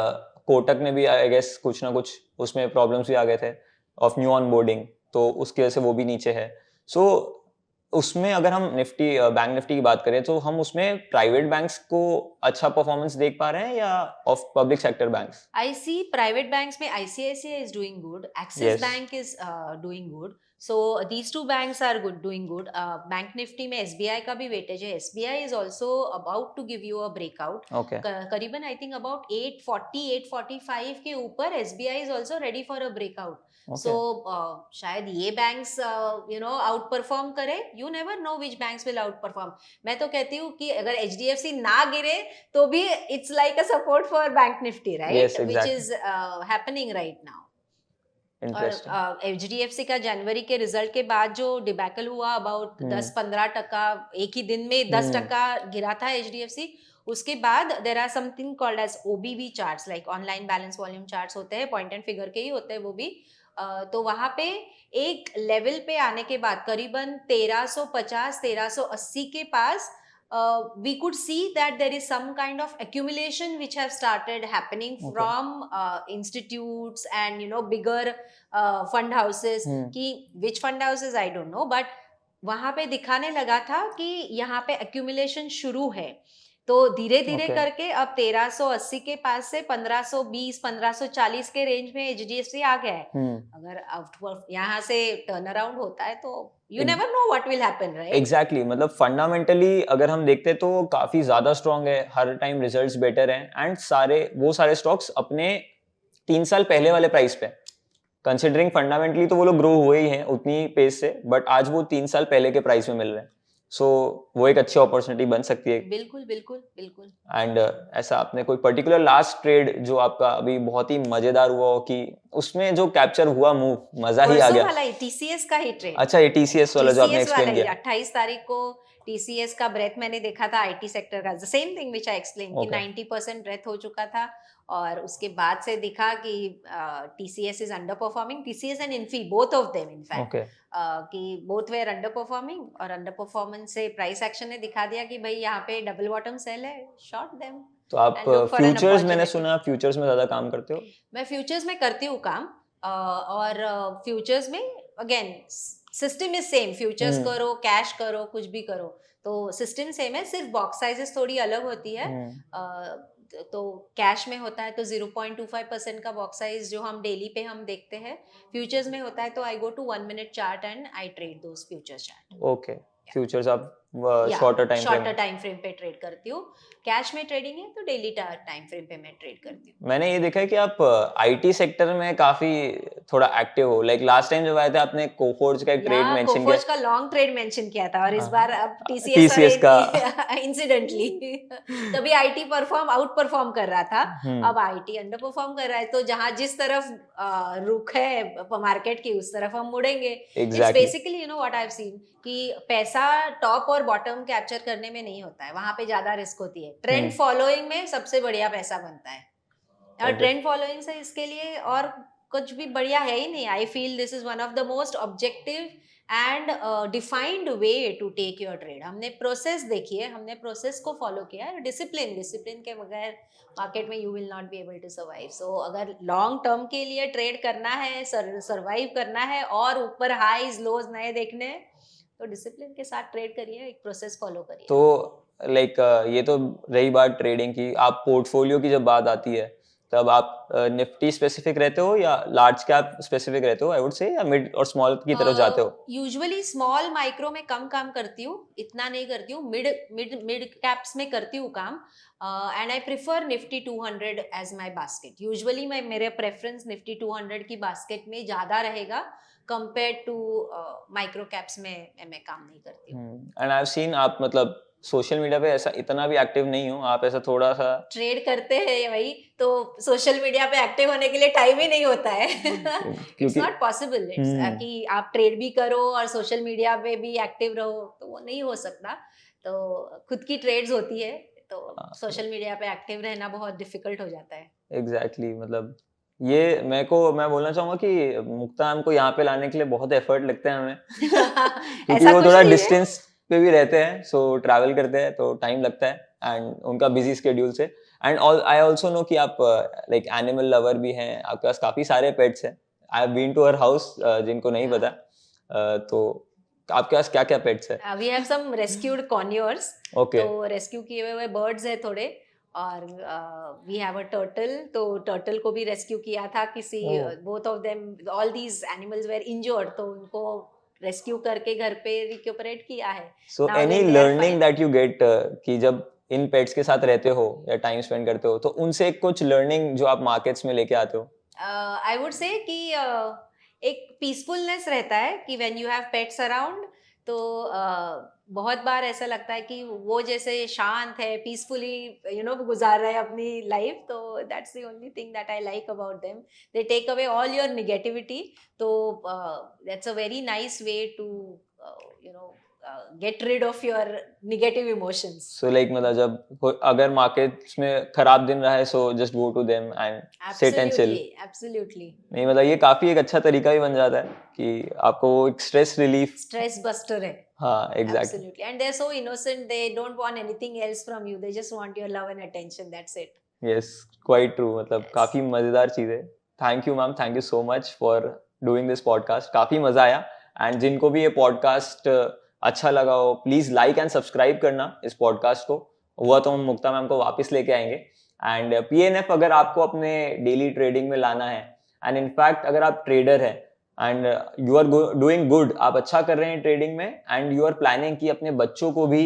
कोटक ने भी आई गेस कुछ ना कुछ उसमें प्रॉब्लम्स भी आ गए थे ऑफ न्यू ऑनबोर्डिंग, तो उसकी वजह से वो भी नीचे है. सो उसमें अगर हम निफ्टी बैंक निफ्टी की बात करें तो हम उसमें प्राइवेट बैंक्स को अच्छा परफॉर्मेंस देख पा रहे हैं या of public sector banks? I see private banks में ICICI is doing good, Axis yes, Bank is doing good. So these two banks are good, doing good. Bank Nifty में SBI का भी weightage है. SBI is also about to give you a breakout. Okay, करीबन I think about 840, 845 के ऊपर SBI is also ready for a breakout. So शायद ये banks out perform करे. You never know which banks will outperform. मैं तो कहती हूँ कि अगर HDFC ना गिरे तो भी it's like a support for bank nifty, right? Yes, Which exactly. is happening right now. Interesting. और HDFC का जनवरी के रिजल्ट के बाद जो डिबैकल हुआ अबाउट 10-15%, एक ही दिन में 10% गिरा था HDFC. उसके बाद there are something called as OBV charts, like online balance volume charts होते हैं, पॉइंट एंड फिगर के ही होते हैं वो भी. तो वहां पे एक लेवल पे आने के बाद करीबन 1350 1380 के पास we could see that there is some kind of accumulation which have started happening from institutes and bigger fund houses. कि which fund houses I don't know, but वहां पे दिखाने लगा था कि यहाँ पे accumulation शुरू है. तो धीरे धीरे करके अब 1380 के पास से 1520 1540 के रेंज में HDFC आ गया है. अगर यहाँ से टर्न अराउंड होता है तो you never know what will happen, right? Exactly, मतलब फंडामेंटली अगर हम देखते हैं तो काफी ज्यादा स्ट्रांग है, हर टाइम रिजल्ट्स बेटर हैं, एंड सारे स्टॉक्स अपने 3 साल पहले वाले प्राइस पे, कंसिडरिंग फंडामेंटली तो वो लोग ग्रो हुए ही हैं उतनी पेस से, बट आज वो 3 साल पहले के प्राइस में मिल रहे हैं. सो वो एक अच्छी अपॉर्चुनिटी बन सकती है. बिल्कुल बिल्कुल बिल्कुल. एंड ऐसा आपने कोई पर्टिकुलर लास्ट ट्रेड जो आपका अभी बहुत ही मजेदार हुआ हो कि उसमें जो कैप्चर हुआ मूव मजा ही आ परसों गया? वाला ही TCS का ही ट्रेड. अच्छा, ये TCS वाला जो आपने TCS वाला एक्सप्लेन ही किया. 28 तारीख को TCS का ब्रेथ मैंने देखा था, IT सेक्टर का, the same thing which I explain कि 90% ब्रेथ हो चुका था, और उसके बाद से दिखा कि TCS is under performing. TCS and Infy, both of them in fact, कि बोथ वेयर अंडर परफॉर्मिंग, और अंडर परफॉर्मेंस से प्राइस एक्शन ने दिखा दिया कि भाई यहाँ पे डबल बॉटम सेल है, शॉर्ट देम. तो आप फ्यूचर्स, मैंने सुना आप फ्यूचर्स में ज्यादा काम करते हो? मैं फ्यूचर्स में करती हूँ काम, और फ्यूचर्स में again system is same. Futures करो, कैश करो, कुछ भी करो, तो सिस्टम सेम है, सिर्फ बॉक्स साइजेस थोड़ी अलग होती है. तो कैश में होता है तो 0.25% का बॉक्स साइज जो हम डेली पे हम देखते हैं. फ्यूचर्स में होता है तो I go to 1 minute chart and I trade those futures chart. Okay, futures आप शॉर्टर टाइम फ्रेम पे ट्रेड करती हूँ. कैश में ट्रेडिंग है तो डेली टाइम फ्रेम पे मैं ट्रेड करती हूँ. मैंने ये देखा है कि आप आईटी सेक्टर में काफी थोड़ा एक्टिव हो. लाइक लास्ट टाइम जब आए थे आपने कोफोर्ज का एक ट्रेड मेंशन किया. कोफोर्ज का लॉन्ग ट्रेड मेंशन किया था, और इस बार अब TCS का इंसिडेंटली तभी आईटी आउट परफॉर्म कर रहा था, अब आईटी अंडर परफॉर्म कर रहा है. तो जहां जिस तरफ रुख है मार्केट की उस तरफ हम मुड़ेंगे. Basically what I have seen कि पैसा टॉप और बॉटम कैप्चर करने में नहीं होता है, वहां पे ज्यादा रिस्क होती है. ट्रेंड फॉलोइंग में सबसे बढ़िया पैसा बनता है, और ट्रेंड फॉलोइंग से इसके लिए और कुछ भी बढ़िया है ही नहीं. I feel this is one of the most objective and defined way to take your trade. हमने प्रोसेस देखी है, हमने प्रोसेस को फॉलो किया है। डिसिप्लिन के बगैर मार्केट में you will not be able to survive. So अगर लॉन्ग टर्म के लिए ट्रेड करना है, सर्वाइव करना है और ऊपर हाईज लोज नए देखने हैं, तो डिसिप्लिन के साथ ट्रेड करिए, एक प्रोसेस फॉलो करिए। तो लाइक ये तो रही बात ट्रेडिंग की। आप पोर्टफोलियो की जब बात आती है तब आप निफ्टी स्पेसिफिक रहते हो या लार्ज कैप स्पेसिफिक रहते हो, आई वुड से, या मिड और स्मॉल की तरफ जाते हो? यूजुअली स्मॉल माइक्रो में कम काम करती हूँ, इतना नहीं करती हूँ। मिड कैप्स में करती हूँ काम। And I prefer Nifty 200 as my basket. Usually मेरे प्रेफरेंस निफ्टी 200 की बास्केट में ज़्यादा रहेगा कंपेयर टू माइक्रो कैप्स में मैं काम नहीं करती हूँ। एंड आई हैव सीन आप मतलब सोशल मीडिया पे ऐसा इतना भी एक्टिव नहीं हो आप, ऐसा थोड़ा सा ट्रेड करते हैं भाई, तो सोशल मीडिया पे एक्टिव होने के लिए टाइम ही नहीं होता है। इट्स क्योंकि नॉट पॉसिबल कि आप ट्रेड भी करो और सोशल मीडिया पे भी एक्टिव रहो, तो वो नहीं हो सकता। तो खुद की ट्रेड्स होती है, तो सोशल मीडिया पे एक्टिव रहना बहुत डिफिकल्ट हो जाता है। एग्जैक्टली मतलब ये मैं बोलना चाहूंगा कि मुक्ता मैम को यहाँ पे लाने के लिए बहुत एफर्ट लगते हैं हमें क्योंकि ऐसा वो कुछ थोड़ा नहीं है। डिस्टेंस पे भी रहते हैं, सो ट्रैवल करते हैं तो टाइम लगता है एंड उनका बिजी स्केड्यूल से। एंड आई ऑल्सो नो कि आप लाइक एनिमल लवर भी हैं, आपके पास काफी सारे पेट्स हैं। I have been to her house, जिनको नहीं पता तो आपके पास क्या क्या पेट्स है? We have some rescued conures. Okay, तो रेस्क्यू किए हुए बर्ड्स है थोड़े, और वी हैव अ टर्टल। तो टर्टल को भी रेस्क्यू किया था किसी, Oh. Both of them, all these animals were injured, तो उनको रेस्क्यू करके घर पे रिक्यूपरेट किया है। So Now any that they are learning fine. That you get कि जब इन पेट्स के साथ रहते हो या टाइम स्पेंड करते हो, तो उनसे कुछ लर्निंग जो आप मार्केट्स में लेके आते हो? आई वुड से कि एक पीसफुलनेस रहता है कि when you have pets around, तो बहुत बार ऐसा लगता है कि वो जैसे शांत है, पीसफुली गुजार रहे हैं अपनी लाइफ। तो that's the only thing that I like about them. They take away all your negativity. तो that's a very nice way to get rid of your negative emotions. So like मतलब जब अगर markets में खराब दिन रहा है, so just go to them and sit and chill. Absolutely. नहीं मतलब ये काफी एक अच्छा तरीका भी बन जाता है कि आपको वो एक स्ट्रेस रिलीफ। स्ट्रेस बस्टर है। हाँ exactly. Absolutely. And they're so innocent, they don't want anything else from you. They just want your love and attention. That's it. Yes, quite true. मतलब Yes. काफी मजेदार चीज है। Thank you ma'am, thank you so much for doing this podcast, काफी मजा आया। And जिनको भी ये पॉडकास्ट अच्छा लगा हो, प्लीज लाइक एंड सब्सक्राइब करना इस पॉडकास्ट को। हुआ तो हम मुक्ता मैम को वापस लेके आएंगे। एंड PNF अगर आपको अपने डेली ट्रेडिंग में लाना है, एंड इनफैक्ट अगर आप ट्रेडर हैं and you are doing good, आप अच्छा कर रहे हैं ट्रेडिंग में, एंड यू आर प्लानिंग कि अपने बच्चों को भी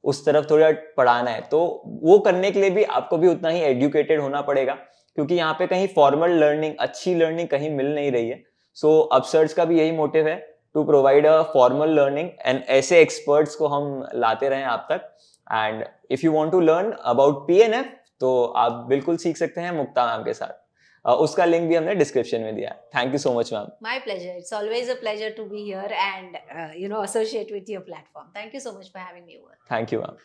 उस तरफ थोड़ा पढ़ाना है, तो वो करने के लिए भी आपको भी उतना ही एजुकेटेड होना पड़ेगा, क्योंकि यहाँ पे कहीं फॉर्मल लर्निंग, अच्छी लर्निंग कहीं मिल नहीं रही है। सो अपसर्ट्स का भी यही मोटिव है, to provide a formal learning, and ऐसे एक्सपर्ट्स को हम लाते रहें आप तक। And if you want to learn about PNF तो आप बिल्कुल सीख सकते हैं मुक्ता मैम के साथ। उसका लिंक भी हमने डिस्क्रिप्शन में दिया है। Thank you so much ma'am. My pleasure. It's always a pleasure to be here and associate with your platform. Thank you so much for having me over. Thank you ma'am.